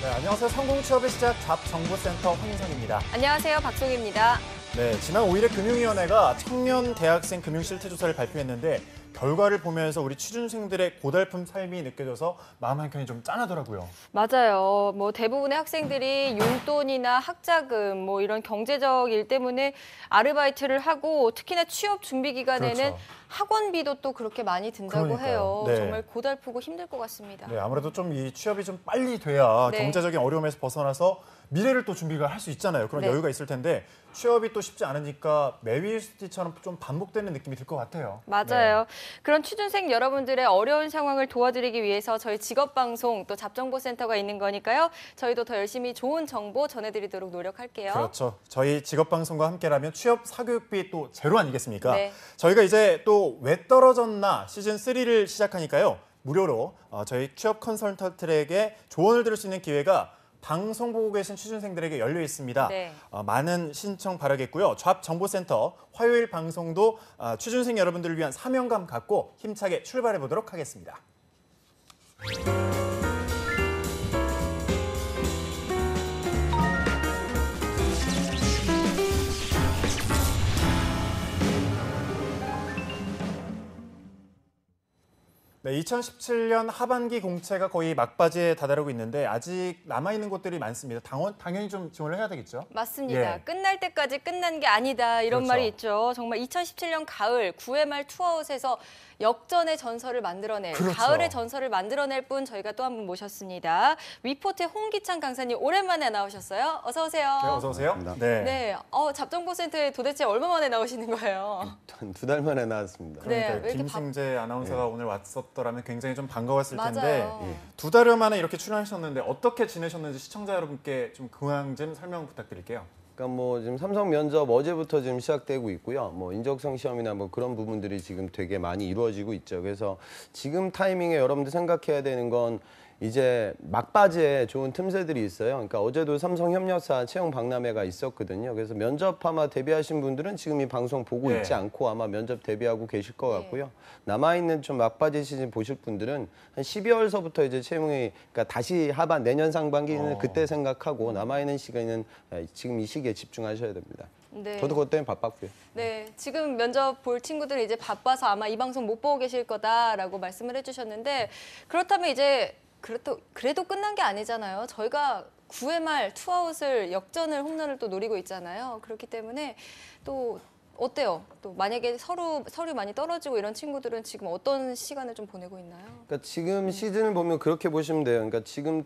네, 안녕하세요. 성공취업의 시작 잡정보센터 황인성입니다. 안녕하세요. 박송입니다. 네, 지난 5일에 금융위원회가 청년 대학생 금융실태조사를 발표했는데 결과를 보면서 우리 취준생들의 고달픈 삶이 느껴져서 마음 한켠이 좀 짠하더라고요. 맞아요. 대부분의 학생들이 용돈이나 학자금 이런 경제적 일 때문에 아르바이트를 하고 특히나 취업 준비 기간에는 그렇죠. 학원비도 또 그렇게 많이 든다고 그러니까요. 해요. 네. 정말 고달프고 힘들 것 같습니다. 네, 아무래도 좀 이 취업이 좀 빨리 돼야 네. 경제적인 어려움에서 벗어나서 미래를 또 준비가 할 수 있잖아요. 그런 네. 여유가 있을 텐데 취업이 또 쉽지 않으니까 메빌스티처럼 좀 반복되는 느낌이 들 것 같아요. 맞아요. 네. 그런 취준생 여러분들의 어려운 상황을 도와드리기 위해서 저희 직업방송 또 잡정보센터가 있는 거니까요. 저희도 더 열심히 좋은 정보 전해드리도록 노력할게요. 그렇죠. 저희 직업방송과 함께라면 취업 사교육비 또 제로 아니겠습니까? 네. 저희가 이제 또 왜 떨어졌나 시즌3를 시작하니까요. 무료로 저희 취업 컨설턴트에게 조언을 들을 수 있는 기회가 방송 보고 계신 취준생들에게 열려 있습니다. 네. 많은 신청 바라겠고요. 잡정보센터 화요일 방송도 취준생 여러분들을 위한 사명감 갖고 힘차게 출발해 보도록 하겠습니다. 네, 2017년 하반기 공채가 거의 막바지에 다다르고 있는데 아직 남아있는 곳들이 많습니다. 당연히 좀 지원을 해야 되겠죠? 맞습니다. 예. 끝날 때까지 끝난 게 아니다 이런 그렇죠. 말이 있죠. 정말 2017년 가을 9회 말 투아웃에서 역전의 전설을 만들어낼 그렇죠. 가을의 전설을 만들어낼 분 저희가 또 한 분 모셨습니다. 위포트의 홍기창 강사님 오랜만에 나오셨어요. 어서 오세요. 네, 어서 오세요. 반갑습니다. 네, 잡정보센터에 도대체 얼마 만에 나오시는 거예요? 한 2달 만에 나왔습니다. 네. 그러니까 왜 이렇게 김승재 아나운서가 오늘 왔었더라면 굉장히 좀 반가웠을 텐데 맞아요. 2달여 만에 이렇게 출연하셨는데 어떻게 지내셨는지 시청자 여러분께 좀 근황 좀 설명 부탁드릴게요. 그러니까 지금 삼성 면접 어제부터 지금 시작되고 있고요. 인적성 시험이나 그런 부분들이 지금 되게 많이 이루어지고 있죠. 그래서 지금 타이밍에 여러분들 생각해야 되는 건 이제 막바지에 좋은 틈새들이 있어요. 그러니까 어제도 삼성협력사 채용 박람회가 있었거든요. 그래서 면접 아마 대비하신 분들은 지금 이 방송 보고 네. 있지 않고 아마 면접 대비하고 계실 것 같고요. 남아있는 좀 막바지 시즌 보실 분들은 한 12월서부터 이제 채용이 그러니까 다시 하반 내년 상반기는 그때 생각하고 남아있는 시간은 지금 이 시기에 집중하셔야 됩니다. 네. 저도 그것 때문에 바빴고요. 네, 지금 면접 볼 친구들이 이제 바빠서 아마 이 방송 못 보고 계실 거다라고 말씀을 해주셨는데 그렇다면 이제 그래도 끝난 게 아니잖아요. 저희가 9회 말 투아웃을 역전을 홈런을 또 노리고 있잖아요. 그렇기 때문에 또 어때요? 또 만약에 서류 많이 떨어지고 이런 친구들은 지금 어떤 시간을 좀 보내고 있나요? 그러니까 지금 시즌을 보면 그렇게 보시면 돼요. 그러니까 지금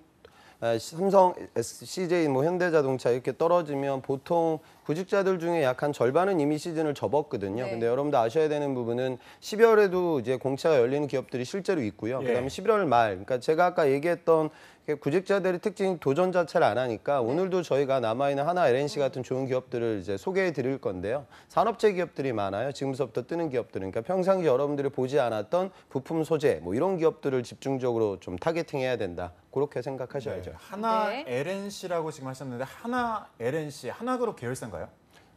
삼성, CJ, 현대자동차 이렇게 떨어지면 보통 구직자들 중에 약 한 절반은 이미 시즌을 접었거든요. 네. 근데 여러분들 아셔야 되는 부분은 12월에도 이제 공채가 열리는 기업들이 실제로 있고요. 예. 그다음에 11월 말, 그러니까 제가 아까 얘기했던 구직자들의 특징 도전 자체를 안 하니까 오늘도 저희가 남아있는 하나 LNC 같은 좋은 기업들을 이제 소개해 드릴 건데요. 산업재 기업들이 많아요. 지금부터 뜨는 기업들은. 그러니까 평상시 여러분들이 보지 않았던 부품 소재 이런 기업들을 집중적으로 좀 타겟팅해야 된다. 그렇게 생각하셔야죠. 하나 네. LNC라고 지금 하셨는데 하나 LNC, 하나그룹 계열사인가요?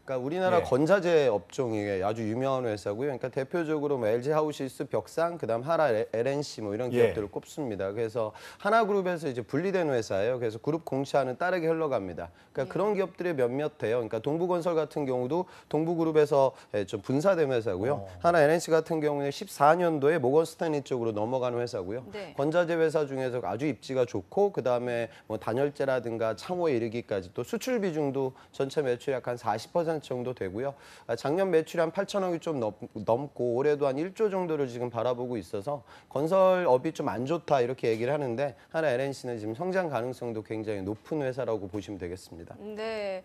그러니까 우리나라 예. 건자재 업종이 아주 유명한 회사고요. 그러니까 대표적으로 LG 하우시스, 벽상, 그다음 하나 LNC 이런 예. 기업들을 꼽습니다. 그래서 하나그룹에서 이제 분리된 회사예요. 그래서 그룹 공채와는 다르게 흘러갑니다. 그러니까 그런 기업들이 몇몇 돼요. 그러니까 동부건설 같은 경우도 동부그룹에서 좀 분사된 회사고요. 하나 LNC 같은 경우는 14년도에 모건 스탠리 쪽으로 넘어가는 회사고요. 네. 건자재 회사 중에서 아주 입지가 좋고 그다음에 단열재라든가 창호에 이르기까지 또 수출 비중도 전체 매출 약 한 40% 정도 되고요. 작년 매출이 한 8천억이 좀 넘고 올해도 한 1조 정도를 지금 바라보고 있어서 건설업이 좀 안 좋다 이렇게 얘기를 하는데 하나 LNC는 지금 성장 가능성도 굉장히 높은 회사라고 보시면 되겠습니다. 네,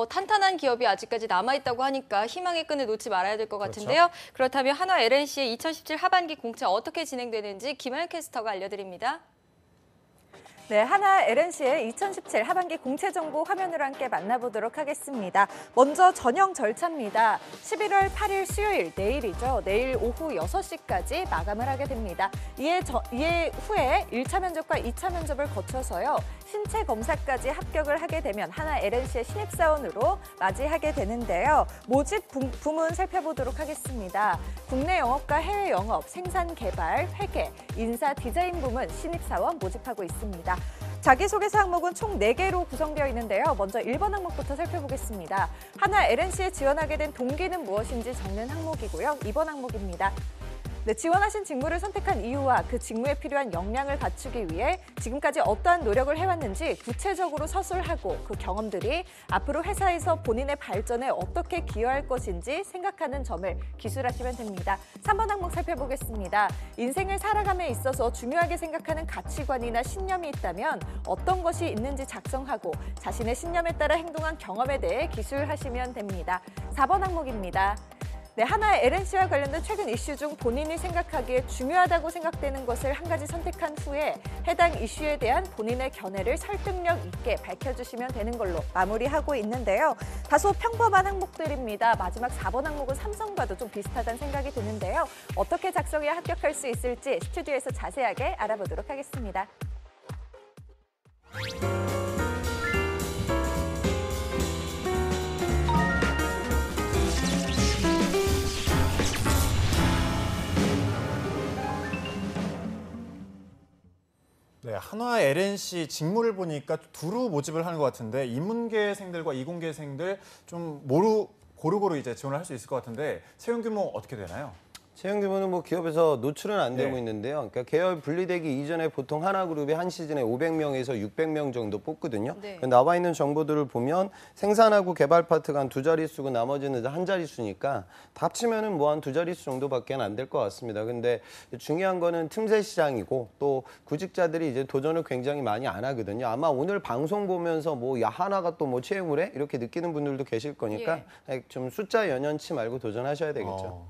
탄탄한 기업이 아직까지 남아있다고 하니까 희망의 끈을 놓지 말아야 될 것 같은데요. 그렇다면 한화 LNC의 2017 하반기 공채 어떻게 진행되는지 김하연 캐스터가 알려드립니다. 네, 하나 LNC의 2017 하반기 공채 정보 화면으로 함께 만나보도록 하겠습니다. 먼저 전형 절차입니다. 11월 8일 수요일, 내일이죠. 내일 오후 6시까지 마감을 하게 됩니다. 이에 후에 1차 면접과 2차 면접을 거쳐서요. 신체 검사까지 합격을 하게 되면 하나 LNC의 신입사원으로 맞이하게 되는데요. 모집 부문 살펴보도록 하겠습니다. 국내 영업과 해외 영업, 생산 개발, 회계, 인사 디자인 부문 신입사원 모집하고 있습니다. 자기소개서 항목은 총 4개로 구성되어 있는데요. 먼저 1번 항목부터 살펴보겠습니다. 하나 LNC에 지원하게 된 동기는 무엇인지 적는 항목이고요. 2번 항목입니다. 네, 지원하신 직무를 선택한 이유와 그 직무에 필요한 역량을 갖추기 위해 지금까지 어떠한 노력을 해왔는지 구체적으로 서술하고 그 경험들이 앞으로 회사에서 본인의 발전에 어떻게 기여할 것인지 생각하는 점을 기술하시면 됩니다. 3번 항목 살펴보겠습니다. 인생을 살아감에 있어서 중요하게 생각하는 가치관이나 신념이 있다면 어떤 것이 있는지 작성하고 자신의 신념에 따라 행동한 경험에 대해 기술하시면 됩니다. 4번 항목입니다. 네, 하나의 LNC와 관련된 최근 이슈 중 본인이 생각하기에 중요하다고 생각되는 것을 한 가지 선택한 후에 해당 이슈에 대한 본인의 견해를 설득력 있게 밝혀주시면 되는 걸로 마무리하고 있는데요. 다소 평범한 항목들입니다. 마지막 4번 항목은 삼성과도 좀 비슷하다는 생각이 드는데요. 어떻게 작성해야 합격할 수 있을지 스튜디오에서 자세하게 알아보도록 하겠습니다. 네, 한화 LNC 직무를 보니까 두루 모집을 하는 것 같은데 인문계생들과 이공계생들 좀 고루고루 이제 지원을 할 수 있을 것 같은데 채용 규모 어떻게 되나요? 채용 규모는 뭐 기업에서 노출은 안 되고 네. 있는데요. 그러니까 계열 분리되기 이전에 보통 하나그룹이 한 시즌에 500명에서 600명 정도 뽑거든요. 네. 나와 있는 정보들을 보면 생산하고 개발 파트가 한 2자릿수고 나머지는 한 자릿수니까 다 합치면은 뭐 한 2자릿수 정도밖에 안 될 것 같습니다. 근데 중요한 거는 틈새 시장이고 또 구직자들이 이제 도전을 굉장히 많이 안 하거든요. 아마 오늘 방송 보면서 뭐 야 하나가 또 뭐 채용을 해? 이렇게 느끼는 분들도 계실 거니까 좀 숫자 연연치 말고 도전하셔야 되겠죠.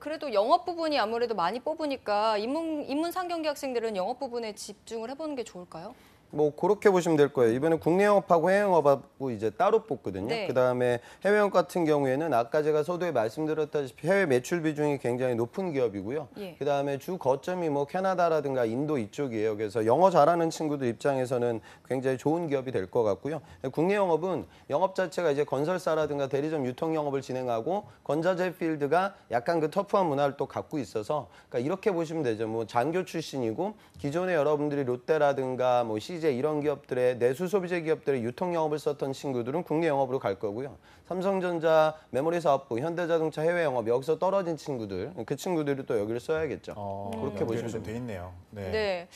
그래도 영업 부분이 아무래도 많이 뽑으니까 인문 상경계 학생들은 영업 부분에 집중을 해보는 게 좋을까요? 뭐 그렇게 보시면 될 거예요. 이번에 국내 영업하고 해외 영업하고 이제 따로 뽑거든요. 네. 그다음에 해외 영업 같은 경우에는 아까 제가 서두에 말씀드렸다시피 해외 매출 비중이 굉장히 높은 기업이고요. 예. 그다음에 주 거점이 뭐 캐나다라든가 인도 이쪽이에요. 그래서 영어 잘하는 친구들 입장에서는 굉장히 좋은 기업이 될 것 같고요. 국내 영업은 영업 자체가 이제 건설사라든가 대리점 유통 영업을 진행하고 건자재 필드가 약간 그 터프한 문화를 또 갖고 있어서 그러니까 이렇게 보시면 되죠. 뭐 장교 출신이고 기존에 여러분들이 롯데라든가 뭐 CJ 이런 기업들의 내수 소비재 기업들의 유통 영업을 썼던 친구들은 국내 영업으로 갈 거고요. 삼성전자 메모리 사업부, 현대자동차 해외 영업 여기서 떨어진 친구들 그 친구들이 또 여기를 써야겠죠. 그렇게 보시면 좀돼 있네요. 네. 네.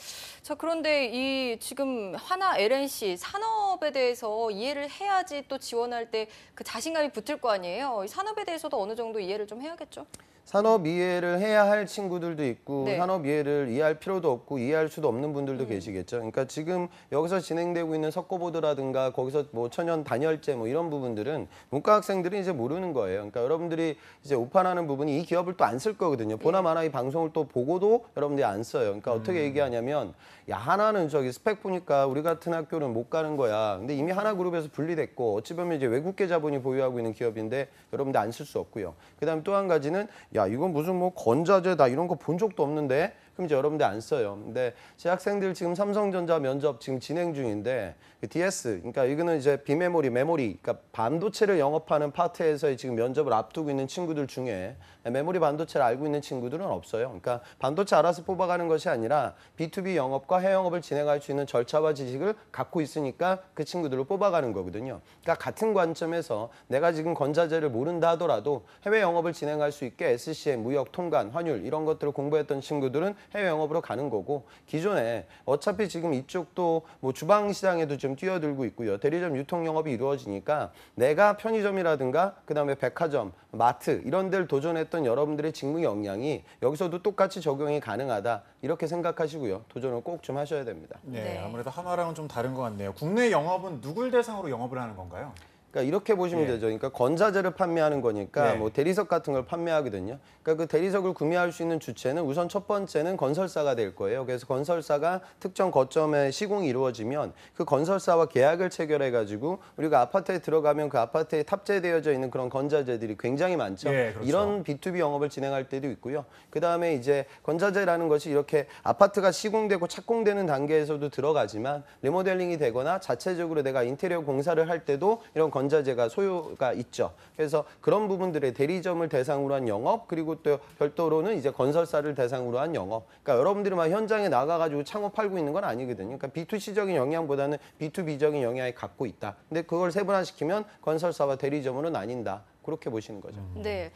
자, 그런데 이 지금 하나 LNC 산업에 대해서 이해를 해야지 또 지원할 때 그 자신감이 붙을 거 아니에요. 이 산업에 대해서도 어느 정도 이해를 좀 해야겠죠. 산업 이해를 해야 할 친구들도 있고 네. 산업 이해를 이해할 필요도 없고 이해할 수도 없는 분들도 계시겠죠. 그러니까 지금 여기서 진행되고 있는 석고보드라든가 거기서 뭐 천연 단열재 뭐 이런 부분들은 문과 학생들이 이제 모르는 거예요. 그러니까 여러분들이 이제 오판하는 부분이 이 기업을 또 안 쓸 거거든요. 보나마나 이 방송을 또 보고도 여러분들이 안 써요. 그러니까 어떻게 얘기하냐면 야 하나는 저기 스펙 보니까 우리 같은 학교는 못 가는 거야. 근데 이미 하나그룹에서 분리됐고 어찌 보면 이제 외국계 자본이 보유하고 있는 기업인데 여러분들 안 쓸 수 없고요. 그다음에 또 한 가지는 야 이건 무슨 뭐 건자재다 이런 거 본 적도 없는데 그럼 이제 여러분들 안 써요. 근데 제 학생들 지금 삼성전자 면접 지금 진행 중인데 DS 그러니까 이거는 이제 비메모리 메모리 그러니까 반도체를 영업하는 파트에서 지금 면접을 앞두고 있는 친구들 중에 메모리 반도체를 알고 있는 친구들은 없어요. 그러니까 반도체 알아서 뽑아가는 것이 아니라 B2B 영업과 해외 영업을 진행할 수 있는 절차와 지식을 갖고 있으니까 그 친구들을 뽑아가는 거거든요. 그러니까 같은 관점에서 내가 지금 건자재를 모른다 하더라도 해외 영업을 진행할 수 있게 SCM, 무역, 통관, 환율 이런 것들을 공부했던 친구들은 해외 영업으로 가는 거고 기존에 어차피 지금 이쪽도 뭐 주방 시장에도 좀 뛰어들고 있고요. 대리점 유통 영업이 이루어지니까 내가 편의점이라든가 그다음에 백화점, 마트 이런 데를 도전했던 여러분들의 직무 역량이 여기서도 똑같이 적용이 가능하다. 이렇게 생각하시고요. 도전을 꼭 좀 하셔야 됩니다. 네, 네. 아무래도 한화랑은 좀 다른 것 같네요. 국내 영업은 누굴 대상으로 영업을 하는 건가요? 그러니까 이렇게 보시면 예. 되죠. 그러니까 건자재를 판매하는 거니까 네. 뭐 대리석 같은 걸 판매하거든요. 그러니까 그 대리석을 구매할 수 있는 주체는 우선 첫 번째는 건설사가 될 거예요. 그래서 건설사가 특정 거점에 시공이 이루어지면 그 건설사와 계약을 체결해 가지고 우리가 아파트에 들어가면 그 아파트에 탑재되어져 있는 그런 건자재들이 굉장히 많죠. 예, 그렇죠. 이런 B2B 영업을 진행할 때도 있고요. 그다음에 이제 건자재라는 것이 이렇게 아파트가 시공되고 착공되는 단계에서도 들어가지만 리모델링이 되거나 자체적으로 내가 인테리어 공사를 할 때도 이런 건자재가 소요가 있죠. 그래서 그런 부분들의 대리점을 대상으로 한 영업, 그리고 또 별도로는 이제 건설사를 대상으로 한 영업. 그러니까 여러분들이 막 현장에 나가가지고 창호 팔고 있는 건 아니거든요. 그러니까 B2C적인 영향보다는 B2B적인 영향이 갖고 있다. 근데 그걸 세분화시키면 건설사와 대리점으로 나뉜다. 그렇게 보시는 거죠. 네.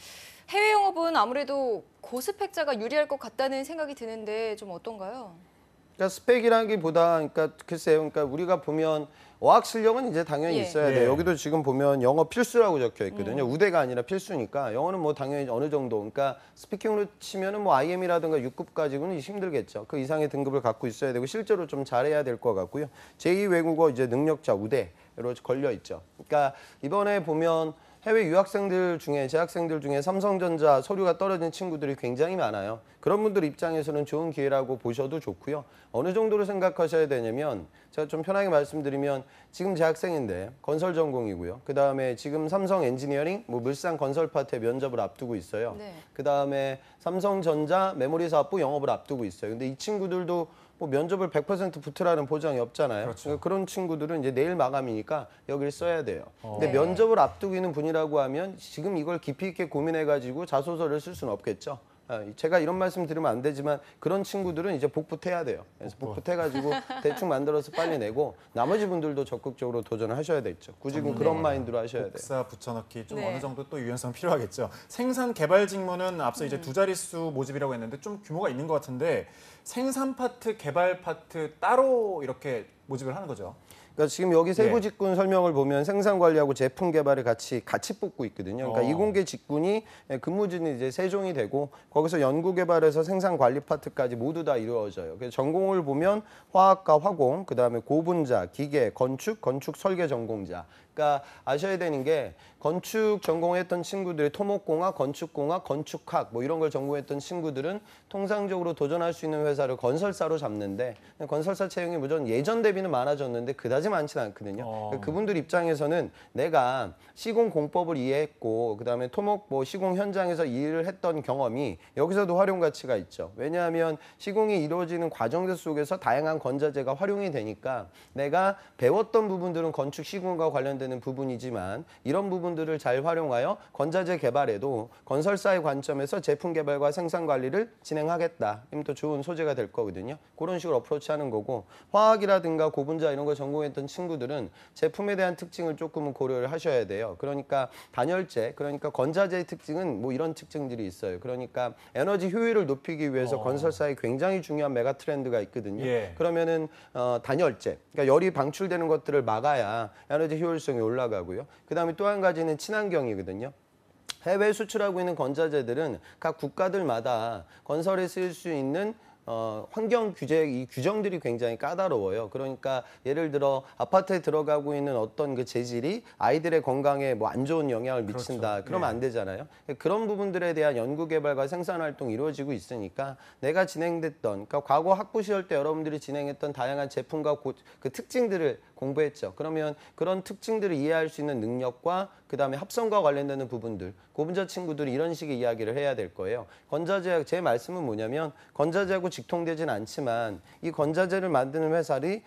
해외 영업은 아무래도 고스펙자가 유리할 것 같다는 생각이 드는데 좀 어떤가요? 그러니까 스펙이라기보다, 그러니까 글쎄요, 그러니까 우리가 보면 어학 실력은 이제 당연히 예. 있어야 예. 돼요. 여기도 지금 보면 영어 필수라고 적혀 있거든요. 우대가 아니라 필수니까 영어는 뭐 당연히 어느 정도, 그러니까 스피킹으로 치면은 뭐 IM이라든가 6급 가지고는 힘들겠죠. 그 이상의 등급을 갖고 있어야 되고 실제로 좀 잘해야 될 것 같고요. 제2 외국어 이제 능력자 우대로 걸려 있죠. 그러니까 이번에 보면 해외 유학생들 중에, 재학생들 중에 삼성전자 서류가 떨어진 친구들이 굉장히 많아요. 그런 분들 입장에서는 좋은 기회라고 보셔도 좋고요. 어느 정도로 생각하셔야 되냐면, 제가 좀 편하게 말씀드리면 지금 재학생인데 건설 전공이고요. 그다음에 지금 삼성 엔지니어링, 뭐 물산 건설 파트의 면접을 앞두고 있어요. 네. 그다음에 삼성전자 메모리 사업부 영업을 앞두고 있어요. 근데 이 친구들도 뭐 면접을 100% 붙으라는 보장이 없잖아요. 그렇죠. 그러니까 그런 친구들은 이제 내일 마감이니까 여기를 써야 돼요. 근데 네. 면접을 앞두고 있는 분이라고 하면 지금 이걸 깊이 있게 고민해가지고 자소서를 쓸 수는 없겠죠. 제가 이런 말씀 드리면 안 되지만 그런 친구들은 이제 복붙해야 돼요. 그래서 복붙해가지고 대충 만들어서 빨리 내고 나머지 분들도 적극적으로 도전을 하셔야 되겠죠. 굳이 그런 마인드로 하셔야 돼요. 복사 붙여넣기 좀 네. 어느 정도 또 유연성 필요하겠죠. 생산 개발 직무는 앞서 이제 두 자릿수 모집이라고 했는데 좀 규모가 있는 것 같은데 생산 파트, 개발 파트 따로 이렇게 모집을 하는 거죠. 그러니까 지금 여기 세부 예. 직군 설명을 보면 생산 관리하고 제품 개발을 같이 뽑고 있거든요. 그러니까 이공계 직군이 근무지는 이제 세 종이 되고 거기서 연구 개발에서 생산 관리 파트까지 모두 다 이루어져요. 그래서 전공을 보면 화학과 화공, 그다음에 고분자, 기계, 건축 설계 전공자. 그러니까 아셔야 되는 게 건축 전공했던 친구들이 토목공학, 건축공학, 건축학 뭐 이런 걸 전공했던 친구들은 통상적으로 도전할 수 있는 회사를 건설사로 잡는데 건설사 채용이 무조건 예전 대비는 많아졌는데 그다지 많지는 않거든요. 그러니까 그분들 입장에서는 내가 시공 공법을 이해했고 그다음에 토목 뭐 시공 현장에서 일을 했던 경험이 여기서도 활용 가치가 있죠. 왜냐하면 시공이 이루어지는 과정들 속에서 다양한 건자재가 활용이 되니까 내가 배웠던 부분들은 건축 시공과 관련되는 부분이지만 이런 부분들을 잘 활용하여 건자재 개발에도 건설사의 관점에서 제품 개발과 생산 관리를 진행하겠다. 그럼 또 좋은 소재가 될 거거든요. 그런 식으로 어프로치하는 거고 화학이라든가 고분자 이런 거 전공했던 친구들은 제품에 대한 특징을 조금은 고려를 하셔야 돼요. 그러니까 단열재, 그러니까 건자재의 특징은 뭐 이런 특징들이 있어요. 그러니까 에너지 효율을 높이기 위해서 건설사에 굉장히 중요한 메가 트렌드가 있거든요. 예. 그러면은 단열재, 그러니까 열이 방출되는 것들을 막아야 에너지 효율성이 올라가고요. 그다음에 또 한 가지는 친환경이거든요. 해외 수출하고 있는 건자재들은 각 국가들마다 건설에 쓰일 수 있는 환경 규제, 이 규정들이 굉장히 까다로워요. 그러니까 예를 들어 아파트에 들어가고 있는 어떤 그 재질이 아이들의 건강에 뭐 안 좋은 영향을 미친다. 그렇죠. 그러면 네. 안 되잖아요. 그런 부분들에 대한 연구 개발과 생산 활동이 이루어지고 있으니까 내가 진행됐던, 그러니까 과거 학부 시절 때 여러분들이 진행했던 다양한 제품과 그 특징들을 공부했죠. 그러면 그런 특징들을 이해할 수 있는 능력과 그다음에 합성과 관련되는 부분들, 고분자 친구들이 이런 식의 이야기를 해야 될 거예요. 건자재, 제 말씀은 뭐냐면 건자재하고 직통되진 않지만 이 건자재를 만드는 회사들이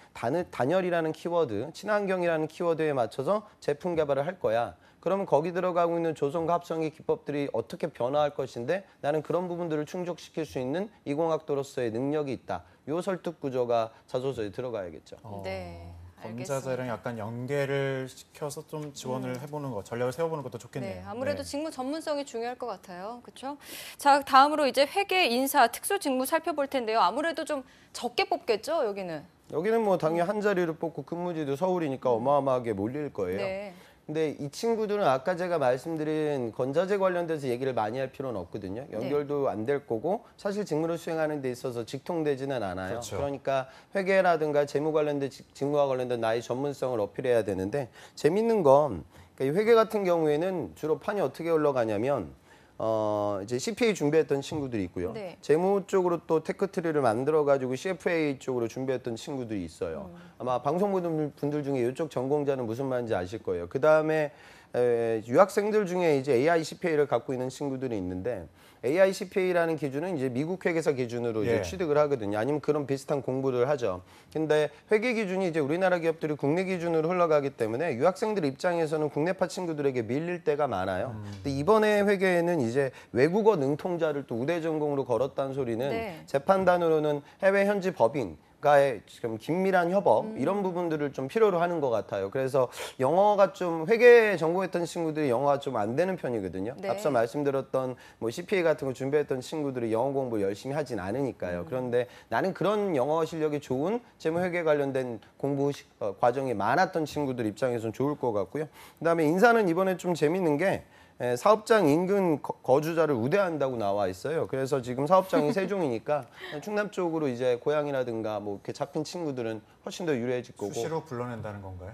단열이라는 키워드, 친환경이라는 키워드에 맞춰서 제품 개발을 할 거야. 그러면 거기 들어가고 있는 조성과 합성의 기법들이 어떻게 변화할 것인데 나는 그런 부분들을 충족시킬 수 있는 이공학도로서의 능력이 있다. 요 설득 구조가 자소서에 들어가야겠죠. 네. 건자재랑 약간 연계를 시켜서 좀 지원을 해보는 거, 전략을 세워보는 것도 좋겠네요. 네, 아무래도 네. 직무 전문성이 중요할 것 같아요. 그렇죠? 자, 다음으로 이제 회계, 인사, 특수 직무 살펴볼 텐데요. 아무래도 좀 적게 뽑겠죠, 여기는. 여기는 뭐 당연히 한 자리를 뽑고 근무지도 서울이니까 어마어마하게 몰릴 거예요. 네. 근데 이 친구들은 아까 제가 말씀드린 건자재 관련돼서 얘기를 많이 할 필요는 없거든요. 연결도 안 될 거고 사실 직무를 수행하는 데 있어서 직통되지는 않아요. 그렇죠. 그러니까 회계라든가 재무 관련된 직무와 관련된 나의 전문성을 어필해야 되는데 재밌는 건 그러니까 이 회계 같은 경우에는 주로 판이 어떻게 흘러가냐면 이제 CPA 준비했던 친구들이 있고요. 네. 재무 쪽으로 또 테크트리를 만들어가지고 CFA 쪽으로 준비했던 친구들이 있어요. 아마 방송 보는 분들 중에 이쪽 전공자는 무슨 말인지 아실 거예요. 그 다음에 유학생들 중에 이제 AI CPA를 갖고 있는 친구들이 있는데 AI CPA라는 기준은 이제 미국 회계사 기준으로 이제 예. 취득을 하거든요. 아니면 그런 비슷한 공부를 하죠. 근데 회계 기준이 이제 우리나라 기업들이 국내 기준으로 흘러가기 때문에 유학생들 입장에서는 국내파 친구들에게 밀릴 때가 많아요. 근데 이번에 회계에는 이제 외국어 능통자를 또 우대 전공으로 걸었다는 소리는 네. 재판단으로는 해외 현지 법인 가의 지금 긴밀한 협업 이런 부분들을 좀 필요로 하는 것 같아요. 그래서 영어가 좀 회계 전공했던 친구들이 영어가 좀 안 되는 편이거든요. 네. 앞서 말씀드렸던 뭐 CPA 같은 거 준비했던 친구들이 영어 공부 열심히 하진 않으니까요. 그런데 나는 그런 영어 실력이 좋은 재무회계 관련된 공부 과정이 많았던 친구들 입장에서는 좋을 것 같고요. 그다음에 인사는 이번에 좀 재밌는 게 사업장 인근 거주자를 우대한다고 나와 있어요. 그래서 지금 사업장이 세종이니까 충남 쪽으로 이제 고향이라든가 뭐 이렇게 잡힌 친구들은 훨씬 더 유리해질 거고. 수시로 불러낸다는 건가요?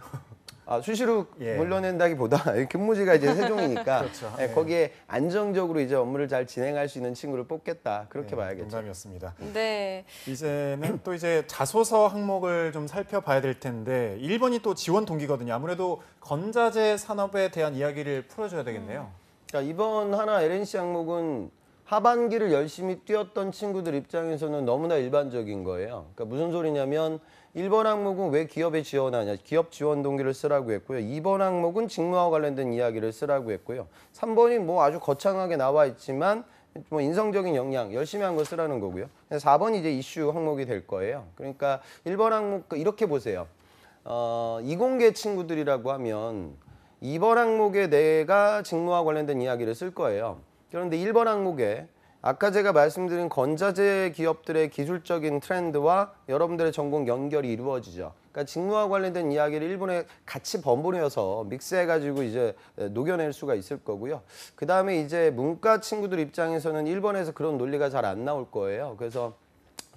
수시로 예. 물러낸다기보다 근무지가 이제 세종이니까 그렇죠. 예, 예. 거기에 안정적으로 이제 업무를 잘 진행할 수 있는 친구를 뽑겠다 그렇게 네, 봐야겠죠. 농담이었습니다. 네. 이제는 또 이제 자소서 항목을 좀 살펴봐야 될 텐데 1번이 또 지원 동기거든요. 아무래도 건자재 산업에 대한 이야기를 풀어줘야 되겠네요. 그러니까 이번 하나 LNC 항목은 하반기를 열심히 뛰었던 친구들 입장에서는 너무나 일반적인 거예요. 그러니까 무슨 소리냐면 1번 항목은 왜 기업에 지원하냐, 기업 지원 동기를 쓰라고 했고요. 2번 항목은 직무와 관련된 이야기를 쓰라고 했고요. 3번이 뭐 아주 거창하게 나와 있지만 뭐 인성적인 역량, 열심히 한 거 쓰라는 거고요. 4번이 이제 이슈 항목이 될 거예요. 그러니까 1번 항목 이렇게 보세요. 이공계 친구들이라고 하면 2번 항목에 내가 직무와 관련된 이야기를 쓸 거예요. 그런데 1번 항목에 아까 제가 말씀드린 건자재 기업들의 기술적인 트렌드와 여러분들의 전공 연결이 이루어지죠. 그러니까 직무와 관련된 이야기를 1번에 같이 버무려서 믹스해가지고 이제 녹여낼 수가 있을 거고요. 그 다음에 이제 문과 친구들 입장에서는 1번에서 그런 논리가 잘 안 나올 거예요. 그래서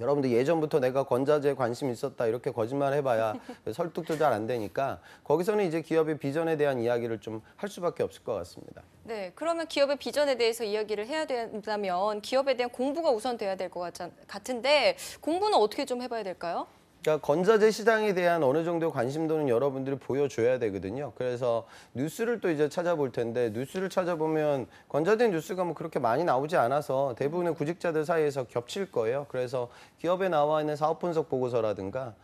여러분들 예전부터 내가 건자재에 관심 있었다 이렇게 거짓말 해봐야 설득도 잘 안 되니까 거기서는 이제 기업의 비전에 대한 이야기를 좀 할 수밖에 없을 것 같습니다. 네, 그러면 기업의 비전에 대해서 이야기를 해야 된다면 기업에 대한 공부가 우선 돼야 될 것 같은데 공부는 어떻게 좀 해봐야 될까요? 그러니까 건자재 시장에 대한 어느 정도 관심도는 여러분들이 보여줘야 되거든요. 그래서 뉴스를 또 이제 찾아볼 텐데 뉴스를 찾아보면 건자재 뉴스가 뭐 그렇게 많이 나오지 않아서 대부분의 구직자들 사이에서 겹칠 거예요. 그래서 기업에 나와 있는 사업 분석 보고서라든가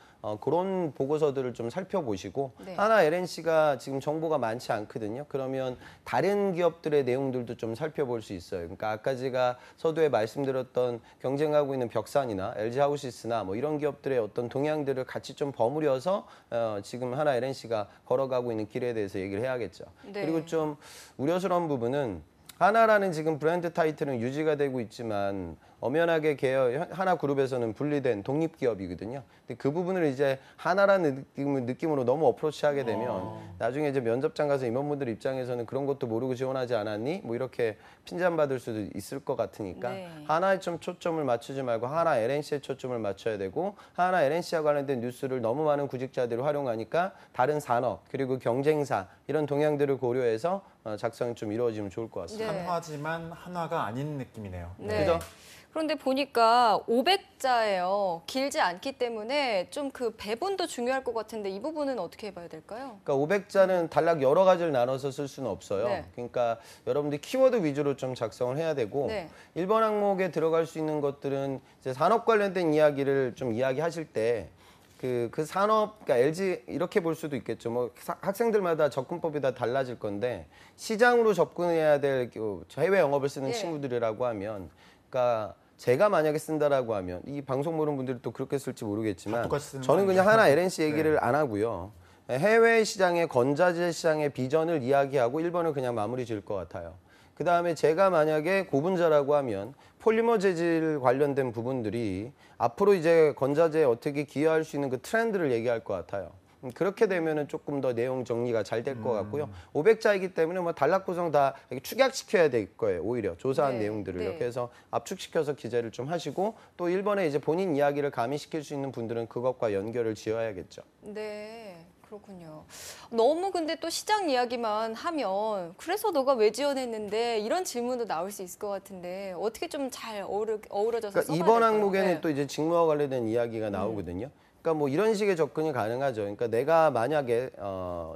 그런 보고서들을 좀 살펴보시고 네. 하나 LNC가 지금 정보가 많지 않거든요. 그러면 다른 기업들의 내용들도 좀 살펴볼 수 있어요. 그러니까 아까 제가 서두에 말씀드렸던 경쟁하고 있는 벽산이나 LG하우시스나 뭐 이런 기업들의 어떤 동향들을 같이 좀 버무려서 지금 하나 LNC가 걸어가고 있는 길에 대해서 얘기를 해야겠죠. 네. 그리고 좀 우려스러운 부분은 하나라는 지금 브랜드 타이틀은 유지가 되고 있지만 엄연하게 하나 그룹에서는 분리된 독립기업이거든요. 근데 그 부분을 이제 하나라는 느낌으로 너무 어프로치하게 되면 나중에 이제 면접장 가서 임원분들 입장에서는 그런 것도 모르고 지원하지 않았니? 뭐 이렇게 핀잔받을 수도 있을 것 같으니까 네. 하나에 좀 초점을 맞추지 말고 하나 LNC에 초점을 맞춰야 되고 하나 LNC와 관련된 뉴스를 너무 많은 구직자들이 활용하니까 다른 산업 그리고 경쟁사 이런 동향들을 고려해서 작성이 좀 이루어지면 좋을 것 같습니다. 네. 한화지만 한화가 아닌 느낌이네요. 네. 그죠? 그런데 보니까 500자예요. 길지 않기 때문에 좀 그 배분도 중요할 것 같은데 이 부분은 어떻게 해봐야 될까요? 그러니까 500자는 단락 여러 가지를 나눠서 쓸 수는 없어요. 네. 그러니까 여러분들이 키워드 위주로 좀 작성을 해야 되고 네. 1번 항목에 들어갈 수 있는 것들은 이제 산업 관련된 이야기를 좀 이야기하실 때 그 산업, 그러니까 LG 이렇게 볼 수도 있겠죠. 뭐 학생들마다 접근법이 다 달라질 건데 시장으로 접근해야 될 해외 영업을 쓰는 예. 친구들이라고 하면, 그러니까 제가 만약에 쓴다라고 하면 이 방송 보는 분들이 또 그렇게 쓸지 모르겠지만 똑같이 쓰는 저는 거 그냥 아니에요? 하나 LNC 얘기를 안 하고요. 해외 시장의 건자재 시장의 비전을 이야기하고 1번을 그냥 마무리 지을 것 같아요. 그 다음에 제가 만약에 고분자라고 하면 폴리머 재질 관련된 부분들이 앞으로 이제 건자재에 어떻게 기여할 수 있는 그 트렌드를 얘기할 것 같아요. 그렇게 되면은 조금 더 내용 정리가 잘 될 것 같고요. 500자이기 때문에 뭐 단락 구성 다 축약시켜야 될 거예요. 오히려 조사한 네, 내용들을 네. 이렇게 해서 압축시켜서 기재를 좀 하시고 또 1번에 이제 본인 이야기를 가미시킬 수 있는 분들은 그것과 연결을 지어야겠죠. 네, 그렇군요. 너무 근데 또 시장 이야기만 하면 그래서 너가 왜 지원했는데 이런 질문도 나올 수 있을 것 같은데 어떻게 좀 잘 어우러져서 그러니까 써봐야 2번 될까요? 항목에는 네. 또 이제 직무와 관련된 이야기가 나오거든요. 그러니까 뭐 이런 식의 접근이 가능하죠. 그러니까 내가 만약에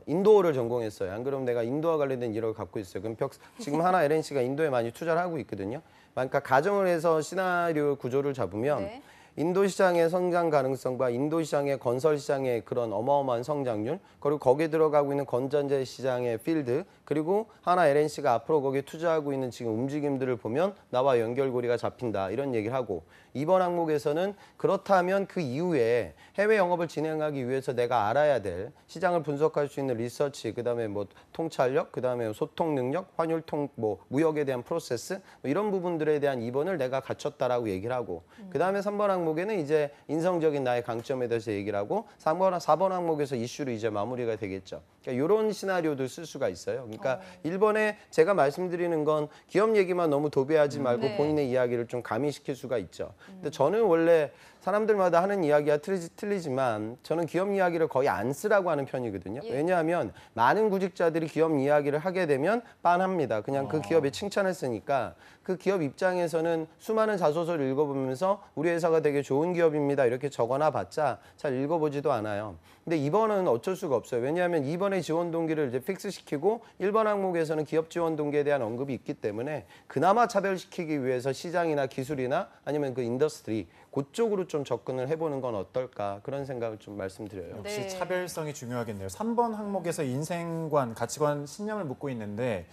인도어를 전공했어요. 안 그러면 내가 인도와 관련된 일을 갖고 있어요. 그럼 지금 하나 LNC가 인도에 많이 투자를 하고 있거든요. 그러니까 가정을 해서 시나리오 구조를 잡으면 네. 인도 시장의 성장 가능성과 인도 시장의 건설 시장의 그런 어마어마한 성장률, 그리고 거기에 들어가고 있는 건전제 시장의 필드, 그리고 하나 LNC가 앞으로 거기에 투자하고 있는 지금 움직임들을 보면 나와 연결고리가 잡힌다 이런 얘기를 하고, 이번 항목에서는 그렇다면 그 이후에 해외 영업을 진행하기 위해서 내가 알아야 될 시장을 분석할 수 있는 리서치, 그다음에 뭐 통찰력, 그다음에 소통 능력, 환율 뭐 무역에 대한 프로세스, 뭐 이런 부분들에 대한 입원을 내가 갖췄다라고 얘기를 하고, 그다음에 3번 항목에는 이제 인성적인 나의 강점에 대해서 얘기를 하고, 4번 항목에서 이슈로 이제 마무리가 되겠죠. 그러니까 이런 시나리오도 쓸 수가 있어요. 그러니까 1번에 제가 말씀드리는 건 기업 얘기만 너무 도배하지 말고 네. 본인의 이야기를 좀 가미시킬 수가 있죠. 근데 저는 원래 사람들마다 하는 이야기가 틀리지만 저는 기업 이야기를 거의 안 쓰라고 하는 편이거든요. 예. 왜냐하면 많은 구직자들이 기업 이야기를 하게 되면 빤합니다. 그냥 그 기업의 칭찬을 쓰니까 그 기업 입장에서는 수많은 자소서를 읽어보면서 우리 회사가 되게 좋은 기업입니다 이렇게 적어놔 봤자 잘 읽어보지도 않아요. 근데 2번은 어쩔 수가 없어요. 왜냐하면 2번의 지원 동기를 이제 픽스시키고 1번 항목에서는 기업 지원 동기에 대한 언급이 있기 때문에 그나마 차별시키기 위해서 시장이나 기술이나 아니면 그 인더스트리 그쪽으로 좀 접근을 해보는 건 어떨까 그런 생각을 좀 말씀드려요. 역시 네. 차별성이 중요하겠네요. 3번 항목에서 인생관, 가치관, 신념을 묻고 있는데